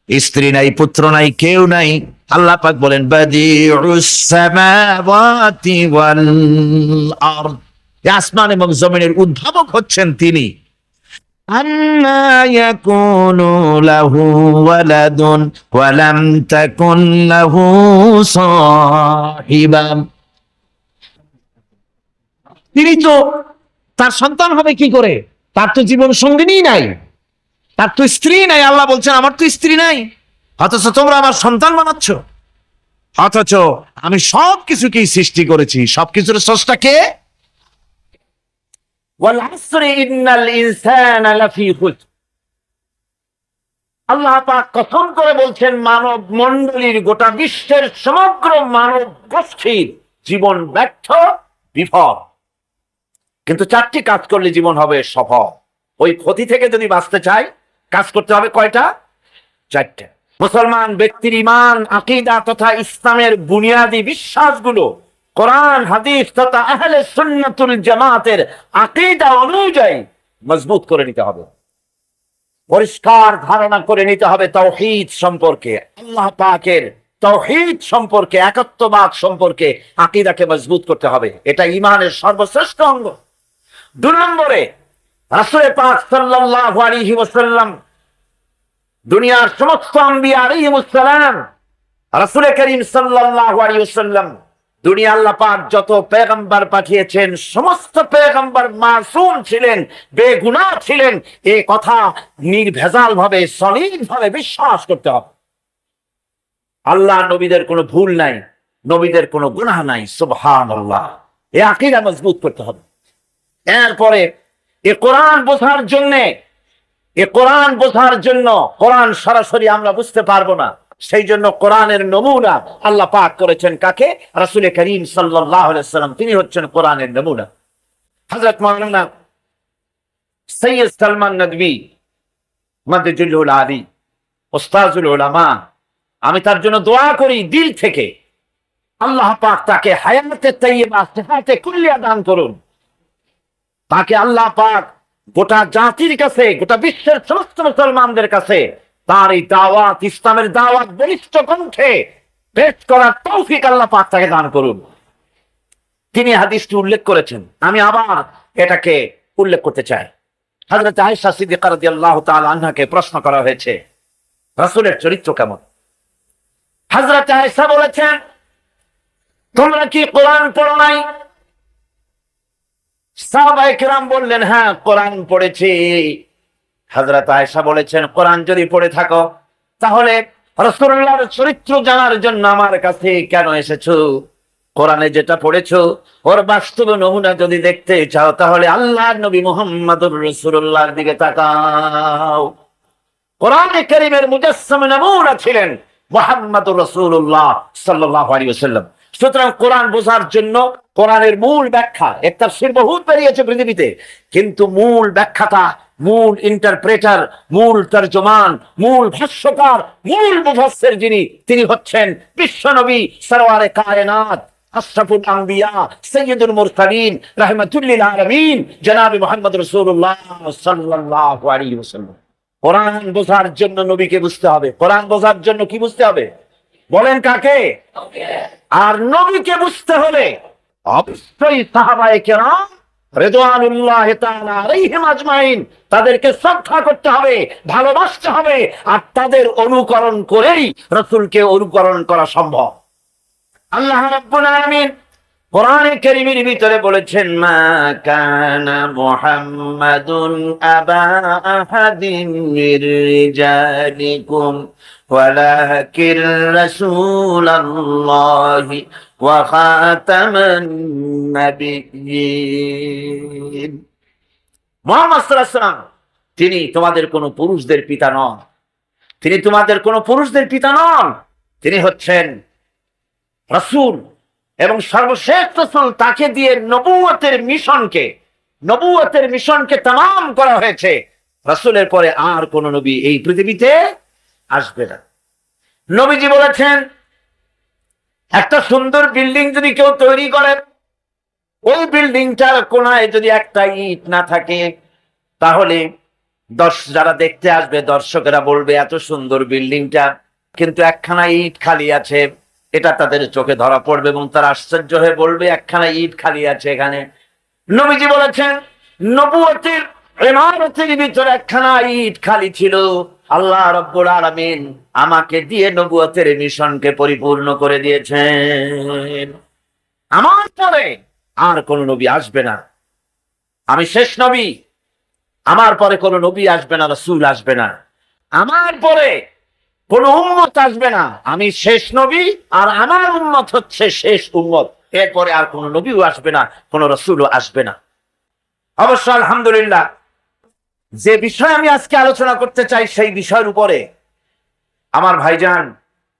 স্ত্রী নাই, পুত্র নাই, কেউ নাই। আল্লাহ পাক বলেন বাদিউস সামাওয়াতি ওয়াল আরদ। আসমান এবং জমিনের উদ্ভাবক হচ্ছেন তিনি। আন্না ইয়াকুনু লাহু ওয়ালাদুন ওয়া লাম তাকুন লাহু সাহিবা। তিনি তো, তার সন্তান হবে কি করে? তার তো জীবন সঙ্গিনী নাই, তার তো স্ত্রী নাই। আল্লাহ বলছেন আমার তো স্ত্রী নাই, অথচ তোমরা আমার সন্তান বানাচ্ছ। অথচ আমি সবকিছুকেই সৃষ্টি করেছি। সবকিছুর স্রষ্টা কে? ওয়াল আসরি ইন্নাল ইনসানা লাফি খুসর। আল্লাহ পাক কসম করে বলছেন মানব মণ্ডলীর, গোটা বিশ্বের সমগ্র মানব গোষ্ঠীর জীবন ব্যর্থ, বিফল। কিন্তু চারটি কাজ করলে জীবন হবে সফল। ওই ক্ষতি থেকে যদি বাঁচতে চাই, কাজ করতে হবে কয়টা? চারটে। মুসলমান ব্যক্তির ঈমান, আকীদা তথা ইসলামের বুনিয়াদী বিশ্বাসগুলো কোরআন, হাদিস তথা আহলে সুন্নাতুল জামাতের আকীদা অনুযায়ী মজবুত করে নিতে হবে। পরিষ্কার ধারণা করে নিতে হবে তাওহীদ সম্পর্কে, আল্লাহ পাকের তাওহীদ সম্পর্কে, একাত্মবাদ সম্পর্কে আকীদাকে মজবুত করতে হবে। এটা ঈমানের সর্বশ্রেষ্ঠ অঙ্গ। 2 নম্বরে রাসূল পাক সাল্লাল্লাহু আলাইহি ওয়াসাল্লাম, দুনিয়ার সমস্ত আম্বিয়া আলাইহিমুস সালাম, রাসূল করিম সাল্লাল্লাহু আলাইহি ওয়াসাল্লাম, দুনিয়া আল্লাহ পাক যত পয়গম্বর পাঠিয়েছেন সমস্ত পয়গম্বর মাসুম ছিলেন, বেগুনাহ ছিলেন। এই কথা নির্ভেজাল ভাবে, সলিড ভাবে বিশ্বাস করতে হবে। আল্লাহ নবীদের কোনো ভুল নাই, নবীদের কোনো গুনাহ নাই। সুবহানাল্লাহ। এই আকীদা মজবুত করতে হবে। এরপরে এই কোরআন বোঝার জন্য, কোরআন সরাসরি আমরা বুঝতে পারবো না, সেই জন্য কোরআনের নমুনা আল্লাহ পাক করেছেন কাকে? রাসূল করিম সাল্লাল্লাহু আলাইহি ওয়াসাল্লাম। তিনি হচ্ছেন কোরআনের নমুনা। হযরত মাওলানা সৈয়দ সালমান নদভী মাদজুল আলী, উস্তাজুল উলামা, আমি তার জন্য দোয়া করি দিল থেকে, আল্লাহ পাক তাকে হায়াতে তাইয়্যিবা, সিহাতে কুল্লিয়া দান করুন। তাকে আল্লাহ পাক গোটা জাতির কাছে, গোটা বিশ্বের সমস্ত মুসলমানদের কাছে তার এই দাওয়াত, ইসলামের দাওয়াত বলিষ্ঠ কণ্ঠে পেশ করার তৌফিক আল্লাহ পাক তাকে দান করুন। তিনি হাদিসটি উল্লেখ করেছেন, আমি আবার এটাকে উল্লেখ করতে চাই। হযরত আয়েশা সিদ্দিকা রাদিয়াল্লাহু তাআলা আনহাকে প্রশ্ন করা হয়েছে রাসূলের চরিত্র কেমন। হযরত আয়েশা বলেছেন, তোমরা কি কোরআন পড়ো নাই? সাহাবায়ে কেরাম বললেন, হ্যাঁ কোরআন পড়েছি। হযরত আয়েশা বলেছেন, কোরআন যদি পড়ে থাকো তাহলে রাসূলুল্লাহর চরিত্র জানার জন্য আমার কাছে কেন এসেছো? কোরআনে যেটা পড়েছো ওর বাস্তব নমুনা যদি দেখতে চাও তাহলে আল্লাহর নবী মুহাম্মদুর রাসূলুল্লাহর দিকে তাকাও। কোরআনে কারীমের মুজাসসাম নমুনা ছিলেন মুহাম্মদুর রাসূলুল্লাহ সাল্লাল্লাহু আলাইহি ওয়াসাল্লাম। সুতরাং কোরআন বোঝার জন্য কোরআনের মূল ব্যাখ্যা, এক তাফসীর বহুত বেরিয়েছে পৃথিবীতে, কিন্তু মূল ব্যাখ্যাটা, মূল ইন্টারপ্রেটার, মূল তরজমান, মূল ভাষ্যকার, মূল মুফাসসির যিনি, তিনি হচ্ছেন বিশ্বনবী সরওয়ারে কায়নাত, আশরাফুল আম্বিয়া, সাইয়্যিদুল মুরসালিন, রাহমাতুল লিল আলামিন, জনাবে মুহাম্মদ রাসূলুল্লাহ সাল্লাল্লাহু আলাইহি ওয়াসাল্লাম। কোরআন বোঝার জন্য নবীকে বুঝতে হবে। কোরআন বোঝার জন্য কি বুঝতে হবে বলেন? কাকে? আর নবীকে বুঝতে হলে অবশ্যই সাহাবায়ে কেরাম রিদওয়ানুল্লাহি তাআলা আলাইহিম আজমাইন, তাদেরকে শ্রদ্ধা করতে হবে, ভালোবাসতে হবে, আর তাদের অনুকরণ করেই রাসূলকে অনুকরণ করা সম্ভব। আল্লাহ রাব্বুল আলামিন কোরআনে কারীমের ভিতরে বলেছেন, মা কানা মুহাম্মাদুন আবা আহাদিন মির রিজালিকুম ওয়ালাকিন রাসূলুল্লাহি ওয়া খাতামান নাবিয়্যিন। মুহাম্মদ সাল্লাল্লাহু আলাইহি ওয়াসাল্লাম তিনি তোমাদের কোন পুরুষদের পিতা নন। তিনি তোমাদের কোন পুরুষদের পিতা নন। তিনি হচ্ছেন রাসূল এবং সর্বশেষ রাসূল। তাকে দিয়ে নবুয়তের মিশনকে তামাম করা হয়েছে। রাসূলের পরে আর কোন নবী এই পৃথিবীতে আসবে না। নবীজি বলেছেন, একটা সুন্দর বিল্ডিং যদি কেউ তৈরি করে, ওই বিল্ডিংটার কোনায় যদি একটা ইট না থাকে, তাহলে যারা দেখতে আসবে দর্শকেরা বলবে এত সুন্দর বিল্ডিংটা, কিন্তু একখানা ইট খালি আছে। এটা তাদের চোখে ধরা পড়বে এবং তারা আশ্চর্য হয়ে বলবে একখানা ইট খালি আছে এখানে। নবীজি বলেছেন, নবুয়তের ইমারতের ভিতরে একখানা ইট খালি ছিল। আল্লাহ রাব্বুল আলামিন আমাকে দিয়ে নবুয়তের মিশনকে পরিপূর্ণ করে দিয়েছেন। আমার পরে আর কোন নবী আসবে না। আমি শেষ নবী। আমার পরে কোন নবী আসবে না, রাসূল আসবে না। আমার পরে কোন উম্মত আসবে না। আমি শেষ নবী আর আমার উম্মত হচ্ছে শেষ উম্মত। এরপরে আর কোন নবীও আসবে না, কোন রাসূলও আসবে না। অবশ্য আলহামদুলিল্লাহ, যে বিষয় আমি আজকে আলোচনা করতে চাই সেই বিষয়ের উপরে আমার ভাইজান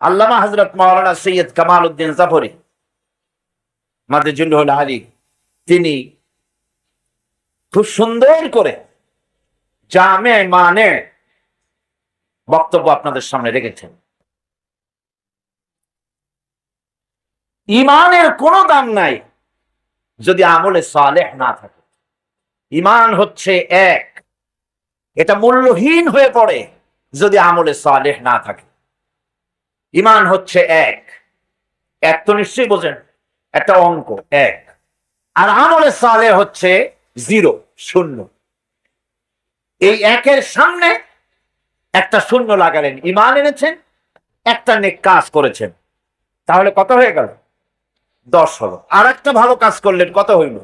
আল্লামা হযরত মাওলানা সৈয়দ কামাল উদ্দিন জাফরি মাদাজুল আলী, তিনি খুব সুন্দর করে জামে মানে বক্তব্য আপনাদের সামনে রেখেছেন। ঈমানের কোনো দাম নাই যদি আমলে সালেহ না থাকে। ঈমান হচ্ছে এক, এটা মূল্যহীন হয়ে পড়ে যদি আমলে সালেহ না থাকে। ঈমান হচ্ছে এক, এক তো নিশ্চয়ই বোঝেন, একটা অঙ্ক এক, আর আমলে সালেহ হচ্ছে 0, শূন্য। এই একের সামনে একটা শূন্য লাগালেন, ঈমান এনেছেন, একটা নেক কাজ করেছেন, তাহলে কত হয়ে গেল? 10 হলো। আর একটা ভালো কাজ করলেন, কত হইল?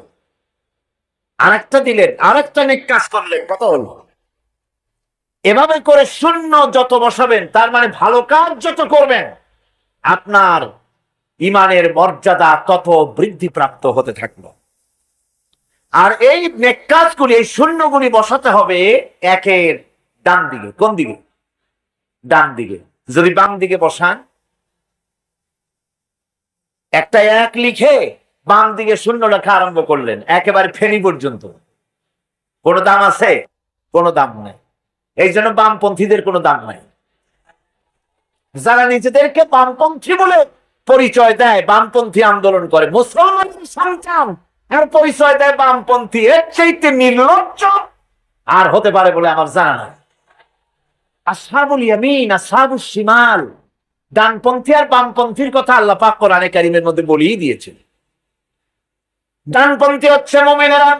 আর একটা দিলেন, আর একটা নেক কাজ করলেন, কত হলো? এভাবে করে শূন্য যত বসাবেন, তার মানে ভালো কাজ যত করবেন, আপনার ঈমানের মর্যাদা তত বৃদ্ধিপ্রাপ্ত হতে থাকলো। আর এই নেক কাজগুলি, এই শূন্যগুলি বসাতে হবে একের ডান দিকে। কোন দিকে? ডান দিকে। যদি বাম দিকে বসান, একটা এক লিখে বাম দিকে শূন্য লেখা আরম্ভ করলেন একেবারে ফেনি পর্যন্ত, কোনো দাম আছে? কোনো দাম নাই। এই জন্য বামপন্থীদের কোনো দাম নাই। যারা নিজেদেরকে বামপন্থী বলে পরিচয় দেয়, বামপন্থী আন্দোলন করে, মুসলমান সন্তান আর পরিচয় দেয় বামপন্থী, এর চাইতে নির্লজ্জ আর হতে পারে বলে আমার জানা নাই। আসহাবুল ইয়ামিন, আসহাবুশ শিমাল, ডানপন্থী আর বামপন্থীর কথা আল্লাহ পাক কোরআনে কারীমের মধ্যে বলেই দিয়েছেন। ডানপন্থী হচ্ছে মুমিনেরা,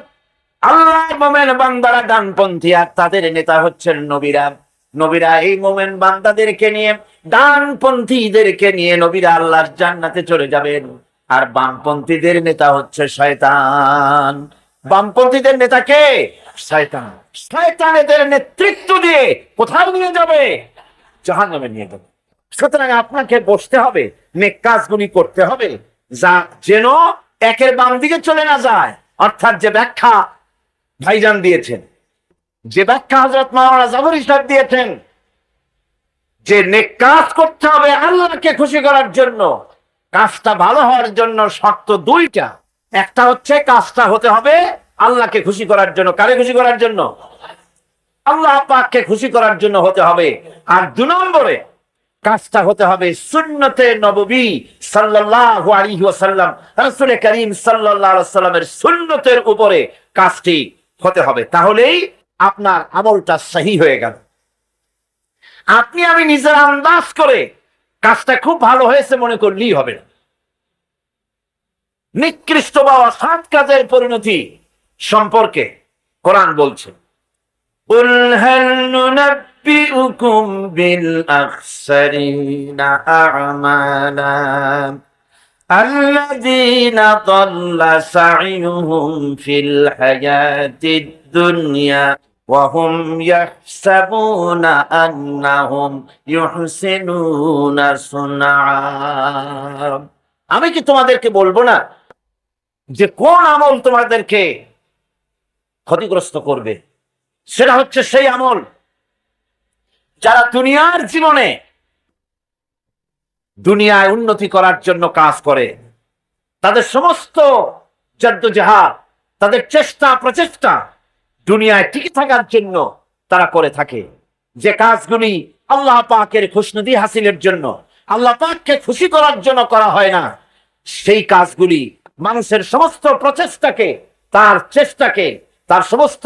আল্লাহর মুমিন বান্দারা ডানপন্থী, আর তাদের নেতা হচ্ছেন নবীরা। নবীরা এই মুমিন বান্দাদেরকে নিয়ে, ডানপন্থীদেরকে নিয়ে নবীরা আল্লাহর জান্নাতে চলে যাবেন, আর বামপন্থীদের নেতা হচ্ছে শয়তান। বামপন্থীদের নেতা কে? শয়তান। শয়তান এদের নেতৃত্ব দিয়ে কোথায় নিয়ে যাবে? জাহান্নামে নিয়ে যাবে। সুতরাং আপনাকে বসতে হবে, নেক কাজগুলি করতে হবে, যা যেন একের বাম দিকে চলে না যায়। অর্থাৎ যে ব্যাখ্যা ভাইজান দিয়েছেন, যে ব্যাখ্যা হযরত মাওলানা জাফরি সাহেব দিয়েছেন, যে নেক কাজ করতে হবে আল্লাহকে খুশি করার জন্য, কাজটা ভালো হওয়ার জন্য শর্ত দুইটা। একটা হচ্ছে কাজটা হতে হবে আল্লাহকে খুশি করার জন্য। কারে খুশি করার জন্য? আল্লাহ পাককে খুশি করার জন্য হতে হবে। আর 2 নম্বরে কাজটা হতে হবে সুন্নতে নববী সাল্লাল্লাহু আলাইহি ওয়াসাল্লাম, রাসূল করিম সাল্লাল্লাহু আলাইহি ওয়াসাল্লামের সুন্নতের উপরে কাজটি হতে হবে। তাহলেই আপনার আমলটা সহি হয়ে গেল। আপনি আমি নিজের আন্দাজ করে কাজটা খুব ভালো হয়েছে মনে করলেই হবে না। নিকৃষ্ট বা অসৎ কাজের পরিণতি সম্পর্কে কোরআন বলছে, কুল হাল নুনাব্বিউকুম বিল আখসারিনা আ'মালা আল্লাযীনা দাল্লা সা'য়ুহুম ফিল হায়াতিদ দুনিয়া ওয়া হুম ইয়াহসাবুনা আন্নাহুম ইউহসিনুনা সুনআ। আমি কি তোমাদেরকে বলবো না যে কোন আমল তোমাদেরকে ক্ষতিগ্রস্ত করবে? সেটা হচ্ছে সেই আমল যারা দুনিয়ার জীবনে দুনিয়ায় উন্নতি করার জন্য কাজ করে, তাদের সমস্ত জদ্দোজাহাদ, তাদের চেষ্টা প্রচেষ্টা দুনিয়ায় টিকে থাকার জন্য তারা করে থাকে। যে কাজগুলি আল্লাহ পাকের খুশনুদি হাসিলের জন্য, আল্লাহ পাককে খুশি করার জন্য করা হয় না, সেই কাজগুলি মানুষের সমস্ত প্রচেষ্টাকে, তার চেষ্টাকে, তার সমস্ত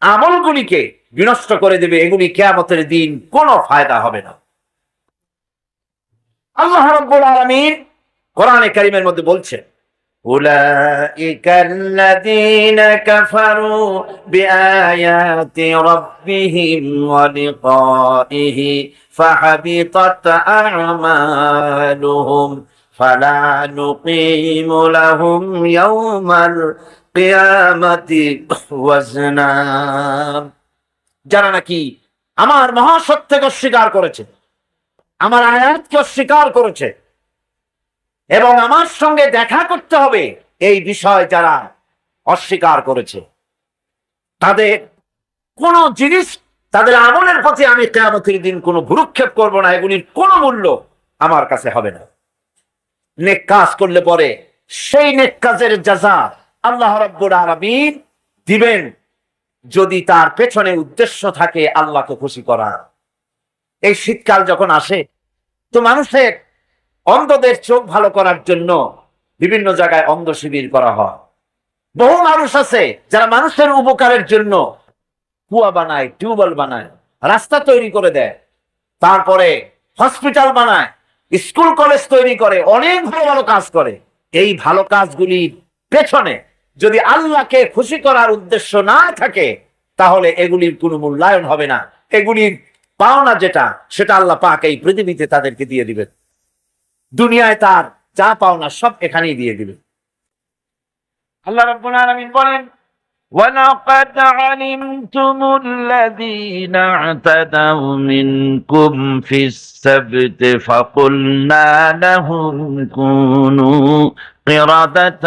আমলগুলিকে বিনষ্ট করে দেবে। এগুলি কিয়ামতের দিন কোনো ফায়দা হবে না। আল্লাহ রাব্বুল আলামিন কোরআনে কারীমের মধ্যে বলছেন, উলাইকাল্লাযীনা কাফারু বিআয়াতি রাব্বিহিম ওয়া লিকাইহি ফাহাবিতাত আ'মালুহুম ফালা নুকিমু লাহুম ইয়াওমাল কিয়ামাতি ওয়াজনা। যারা নাকি আমার মহাসত্যকে অস্বীকার করেছে, আমার আয়াতকে অস্বীকার করেছে এবং আমার সঙ্গে দেখা করতে হবে এই বিষয় যারা অস্বীকার করেছে, তাদের কোন জিনিস, তাদের আমলের প্রতি আমি কিয়ামতের দিন কোনো ভ্রুক্ষেপ করব না। এগুলির কোনো মূল্য আমার কাছে হবে না। নেক কাজ করলে পরে সেই নেক কাজের জাযা আল্লাহ রাব্বুল আলামিন দিবেন, যদি তার পেছনে উদ্দেশ্য থাকে আল্লাহকে খুশি করা। এই শীতকাল যখন আসে তো মানুষের অন্ধদের চোখ ভালো করার জন্য বিভিন্ন জায়গায় অন্ধ শিবির করা হয়। বহু মানুষ আছে যারা মানুষের উপকারের জন্য কুয়া বানায়, টিউবওয়েল বানায়, রাস্তা তৈরি করে দেয়, তারপরে হসপিটাল বানায়, স্কুল কলেজ তৈরি করে, অনেক ভালো ভালো কাজ করে। এই ভালো কাজগুলির পেছনে যদি আল্লাহকে খুশি করার উদ্দেশ্য না থাকে তাহলে এগুলির কোনো মূল্যায়ন হবে না। এগুলির পাওনা যেটা, সেটা আল্লাহ পাক এই পৃথিবীতে তাদেরকে দিয়ে দিবেন। দুনিয়ায় তার যা পাওনা সব এখানেই দিয়ে দিবেন। আল্লাহ রাব্বুল আলামিন বলেন, وَلَقَدْ عَلِمْتُمُ الَّذِينَ اعْتَدَوْا مِنْكُمْ فِي السَّبْتِ فَقُلْنَا لَهُمْ كُونُوا قِرَدَةً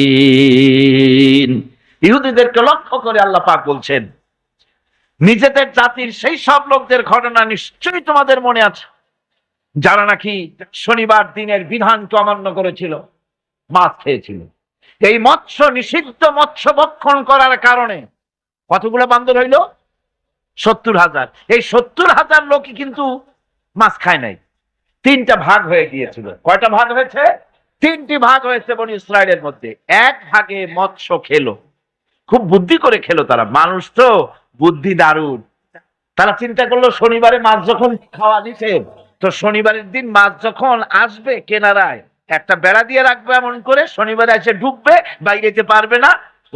خَاسِئِينَ। ইহুদীদেরকে লক্ষ্য করে আল্লাহ পাক বলছেন, নিজেদের জাতির সেই সব লোকদের ঘটনা নিশ্চয়ই তোমাদের মনে আছে যারা নাকি শনিবার দিনের বিধানকে অমান্য করেছিল, মাছ খেয়েছিল। এই মৎস্য নিষিদ্ধ মৎস্য ভক্ষণ করার কারণে কতগুলো বান্দর হইল? 70,000। এই 70,000 লোকই কিন্তু মাছ খায় নাই। 3টা ভাগ হয়ে গিয়েছিল। কয়টা ভাগ হয়েছে? 3টি ভাগ হয়েছে বনি ইসরায়েলের মধ্যে। এক ভাগে মৎস্য খেলো, খুব বুদ্ধি করে খেলো তারা। মানুষ তো বুদ্ধি দারুণ। তারা চিন্তা করলো শনিবারে মাছ যখন খাওয়া নিষেধ, তো শনিবারের দিন মাছ যখন আসবে কেনারায় একটা বেড়া দিয়ে রাখবে, এমন করে শনিবারে এসে ঢুকবে, বাইরে যেতে পারবে না।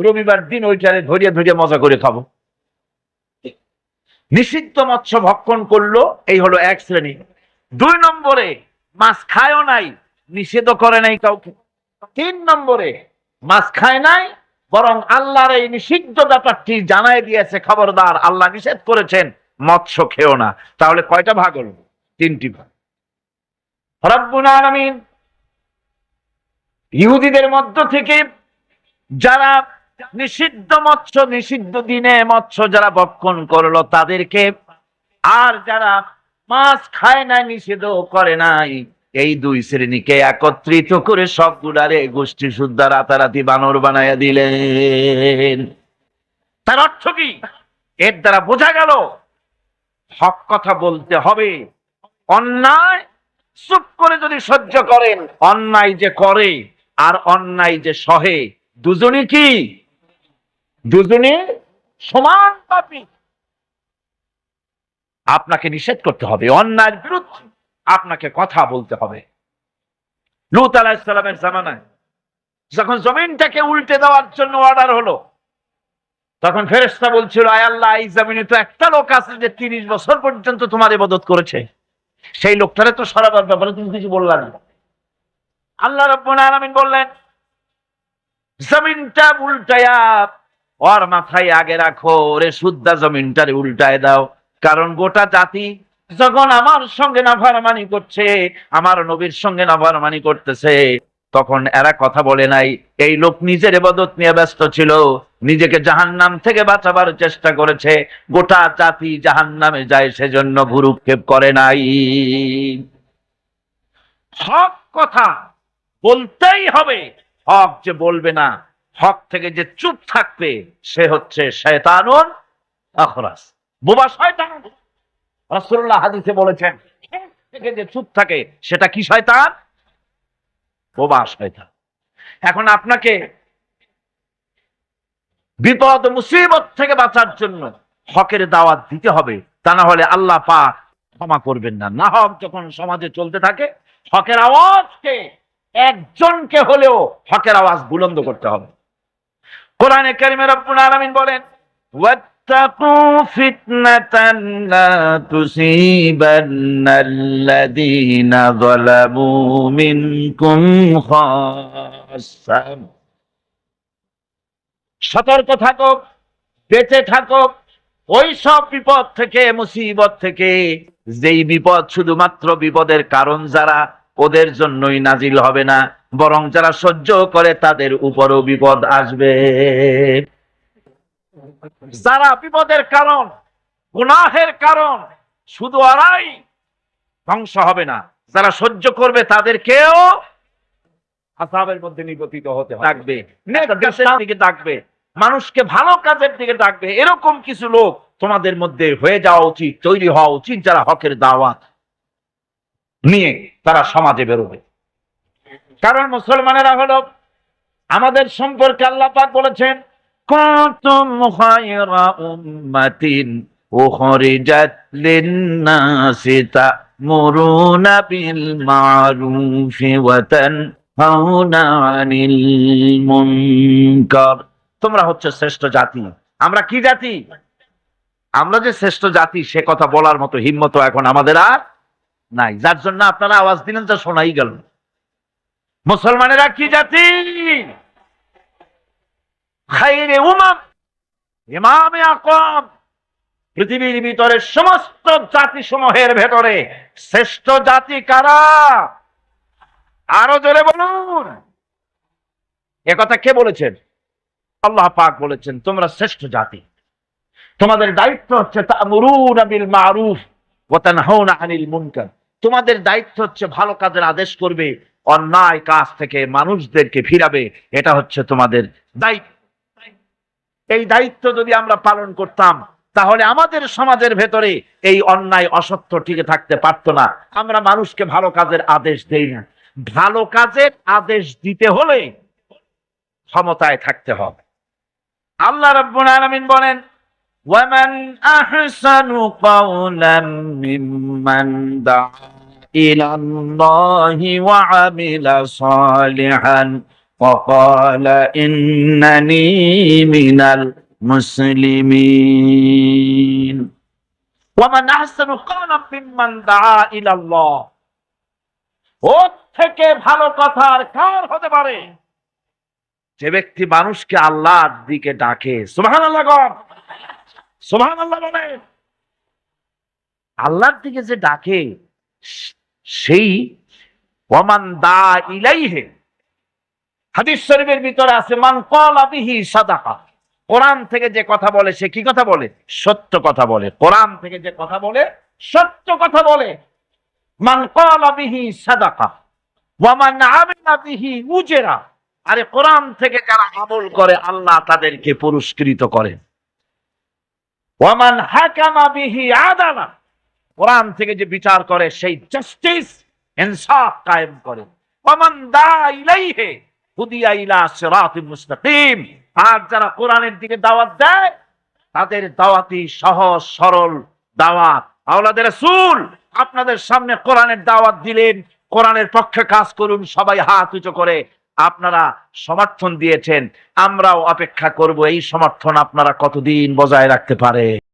রবিবার দিন ওইটারে ধরিয়ে ধরিয়ে মজা করে খাবো। নিষিদ্ধ মৎস্য ভক্ষণ করলো, এই হলো এক শ্রেণী। 2 নম্বরে মাছ খায়ও নাই, নিষেধও করে নাই কাউকে। 3 নম্বরে মাছ খায় নাই, বরং আল্লাহর এই নিষিদ্ধ ব্যাপারটি জানাই দিয়েছে, খবরদার আল্লাহ নিষেধ করেছেন মৎস্য খেও না। তাহলে কয়টা ভাগ হলো? 3টি ভাগ। রব্বুল আলামিন ইহুদিদের মধ্য থেকে যারা নিষিদ্ধ মৎস্য, নিষিদ্ধ দিনে মৎস্য যারা ভক্ষণ করলো তাদেরকে, আর যারা মাছ খায় নাই, নিষিদ্ধ করে নাই, এই 2 শ্রেণীকে একত্রিত করে সবগুলারে গোষ্ঠী শুদ্ধা রাতারাতি বানর বানাইয়া দিলেন। তার অর্থ কি? এর দ্বারা বোঝা গেল হক কথা বলতে হবে। অন্যায় চুপ করে যদি সহ্য করেন, অন্যায় যে করে আর অন্যায় যে সহে, দুজনই কি? দুজনে সমান পাপী। আপনাকে নিষেধ করতে হবে, অন্যায়ের বিরুদ্ধে আপনাকে কথা বলতে হবে। লূত আলাইহিস সালামের জামানায় যখন জমিনটাকে উল্টে দেওয়ার জন্য অর্ডার হলো, তখন ফেরেশতা বলছিল, আয় আল্লাহ, এই জমিনে তো একটা লোক আছে যে 30 বছর পর্যন্ত তোমার ইবাদত করেছে, সেই লোকটারে তো সরাবার ব্যাপারে তুমি কিছু বললা না। আল্লাহ রাব্বুল আলামিন বললেন, জমিনটা উল্টায়া ওর মাথায় আগে রাখো, ওরে শুদ্ধা জমিনটারে উল্টায় দাও। কারণ গোটা জাতি যখন আমার সঙ্গে নাফরমানি করছে, আমার নবীর সঙ্গে নাফরমানি করতেছে, তখন এরা কথা বলে নাই। এই লোক নিজের ইবাদত নিয়ে ব্যস্ত ছিল, নিজেকে জাহান্নাম থেকে বাঁচাবার চেষ্টা করেছে। গোটা জাতি জাহান্নামে যায়, সেজন্য ভুরুক্ষেপ করে নাই। হক কথা বলতেই হবে। হক যে বলবে না, হক থেকে যে চুপ থাকবে, সে হচ্ছে শয়তানুন আখরাস, বোবা শয়তান। রাসূলুল্লাহ হাদিসে বলেছেন, হক থেকে যে চুপ থাকে সেটা কি শয়তান? বোবা শয়তান। এখন আপনাকে বিপদ মুসিবত থেকে বাঁচার জন্য হকের দাওয়াত দিতে হবে, তা না হলে আল্লাহ পাক ক্ষমা করবেন না। না হক যখন সমাজে চলতে থাকে, হকের আওয়াজকে, একজনকে হলেও হকের আওয়াজ বুলন্দ করতে হবে। কোরআনে কারিমে রব্বুল আলামিন বলেন, ওয়াত্তাকু ফিতনাতান লা তুসিবান্নাল্লাযীনা যালামু মিনকুম খাসসা। সতর্ক থাকো, বেঁচে থাকো ওই সব বিপদ থেকে, মুসিবত থেকে, যেই বিপদ শুধুমাত্র বিপদের কারণ যারা, ওদের জন্যই নাজিল হবে না, বরং যারা সহ্য করে তাদের উপরও বিপদ আসবে। যারা বিপদের কারণ, গুনাহের কারণ, শুধু ওরাই ধ্বংস হবে না, যারা সহ্য করবে তাদেরকেও আযাবের মধ্যে নিপতিত হতে থাকবে, নেক কাজের দিকে ডাকবে, মানুষকে ভালো কাজের দিকে ডাকবে। এরকম কিছু লোক তোমাদের মধ্যে হয়ে যাওয়া উচিত, তৈরি হওয়া উচিত, যারা হকের দাওয়াত নিয়ে তারা সমাজে বেরোবে। কারণ মুসলমানেরা হলো, আমাদের সম্পর্কে আল্লাহ পাক বলেছেন, কুনতুম খায়রা উম্মাতিন উখরিজাত লিন-নাসি তা'মুরুনা বিল মা'রুফি ওয়া তানহাউনা আনিল মুনকার। তোমরা হচ্ছে শ্রেষ্ঠ জাতি। আমরা কি জাতি? আমরা যে শ্রেষ্ঠ জাতি সে কথা বলার মতো হিম্মত এখন আমাদের আর নাই, যার জন্য আপনারা আওয়াজ দিলেন, যা শোনাই গেল। মুসলমানেরা কি জাতি? খায়রে উমাম, ইমামে আকওয়াম। পৃথিবীর ভিতরে সমস্ত জাতি সমূহের ভেতরে শ্রেষ্ঠ জাতি কারা? আরো জোরে বলুন। একথা কে বলেছেন? আল্লাহ পাক বলেছেন, তোমরা শ্রেষ্ঠ জাতি। তোমাদের দায়িত্ব হচ্ছে তা'মুরুনা বিল মা'রুফ ওয়া তানহাউনা আনিল মুনকার। তোমাদের দায়িত্ব হচ্ছে ভালো কাজের আদেশ করবে, অন্যায় কাজ থেকে মানুষদেরকে ফিরাবে। এটা হচ্ছে তোমাদের দায়িত্ব। এই দায়িত্ব যদি আমরা পালন করতাম, তাহলে আমাদের সমাজের ভেতরে এই অন্যায় অসত্য টিকে থাকতে পারতো না। আমরা মানুষকে ভালো কাজের আদেশ দেই না। ভালো কাজের আদেশ দিতে হলে ক্ষমতায় থাকতে হবে। আল্লাহ রাব্বুল আলামিন বলেন, ওয়ামান আহসানু কাওলাম মিম্মান দাআ ইলাল্লাহি ওয়া আমিলা সালিহান ওয়া ক্বালা ইন্নানি মিনাল মুসলিমিন। ওয়ামান আহসানু কাওলাম মিম্মান দাআ ইলাল্লাহ। ওর থেকে ভালো কথা আর কার হতে পারে? যে ব্যক্তি মানুষকে আল্লাহর দিকে ডাকে, সুবহানাল্লাহ গণ, সুবহানাল্লাহ বলেন, আল্লাহর দিকে যে ডাকে সেই ওয়ামান দা ইলাইহি, হাদিস শরীফের ভিতরে আছে মান ক্বালা বিহি সাদাকা, কোরআন থেকে যে কথা বলে সে কি কথা বলে? সত্য কথা বলে। কোরআন থেকে যে কথা বলে সত্য কথা বলে। মান ক্বালা বিহি সাদাকা ওয়া মান আমিলা বিহি উজরা, আরে কোরআন থেকে যারা আমল করে আল্লাহ তাদেরকে পুরস্কৃত করেন। ওয়া মান হাকামা বিহি আদালা, কোরআন থেকে যে বিচার করে সেই জাস্টিস ইনসাফ কায়েম করে। ওয়া মান দা ইলাইহি হুদিয়া ইলা সিরাতিল মুস্তাকিম, আর যারা কোরআনের দিকে দাওয়াত দেয় তাদের দাওয়াতই সহজ সরল দাওয়াত। আওলাদের রাসূল আপনাদের সামনে কোরআনের দাওয়াত দিলেন, কোরআনের পক্ষে কাজ করুন, সবাই হাত উঁচু করে আপনারা সমর্থন দিয়েছেন। আমরাও অপেক্ষা করব এই সমর্থন আপনারা কতদিন বজায় রাখতে পারে।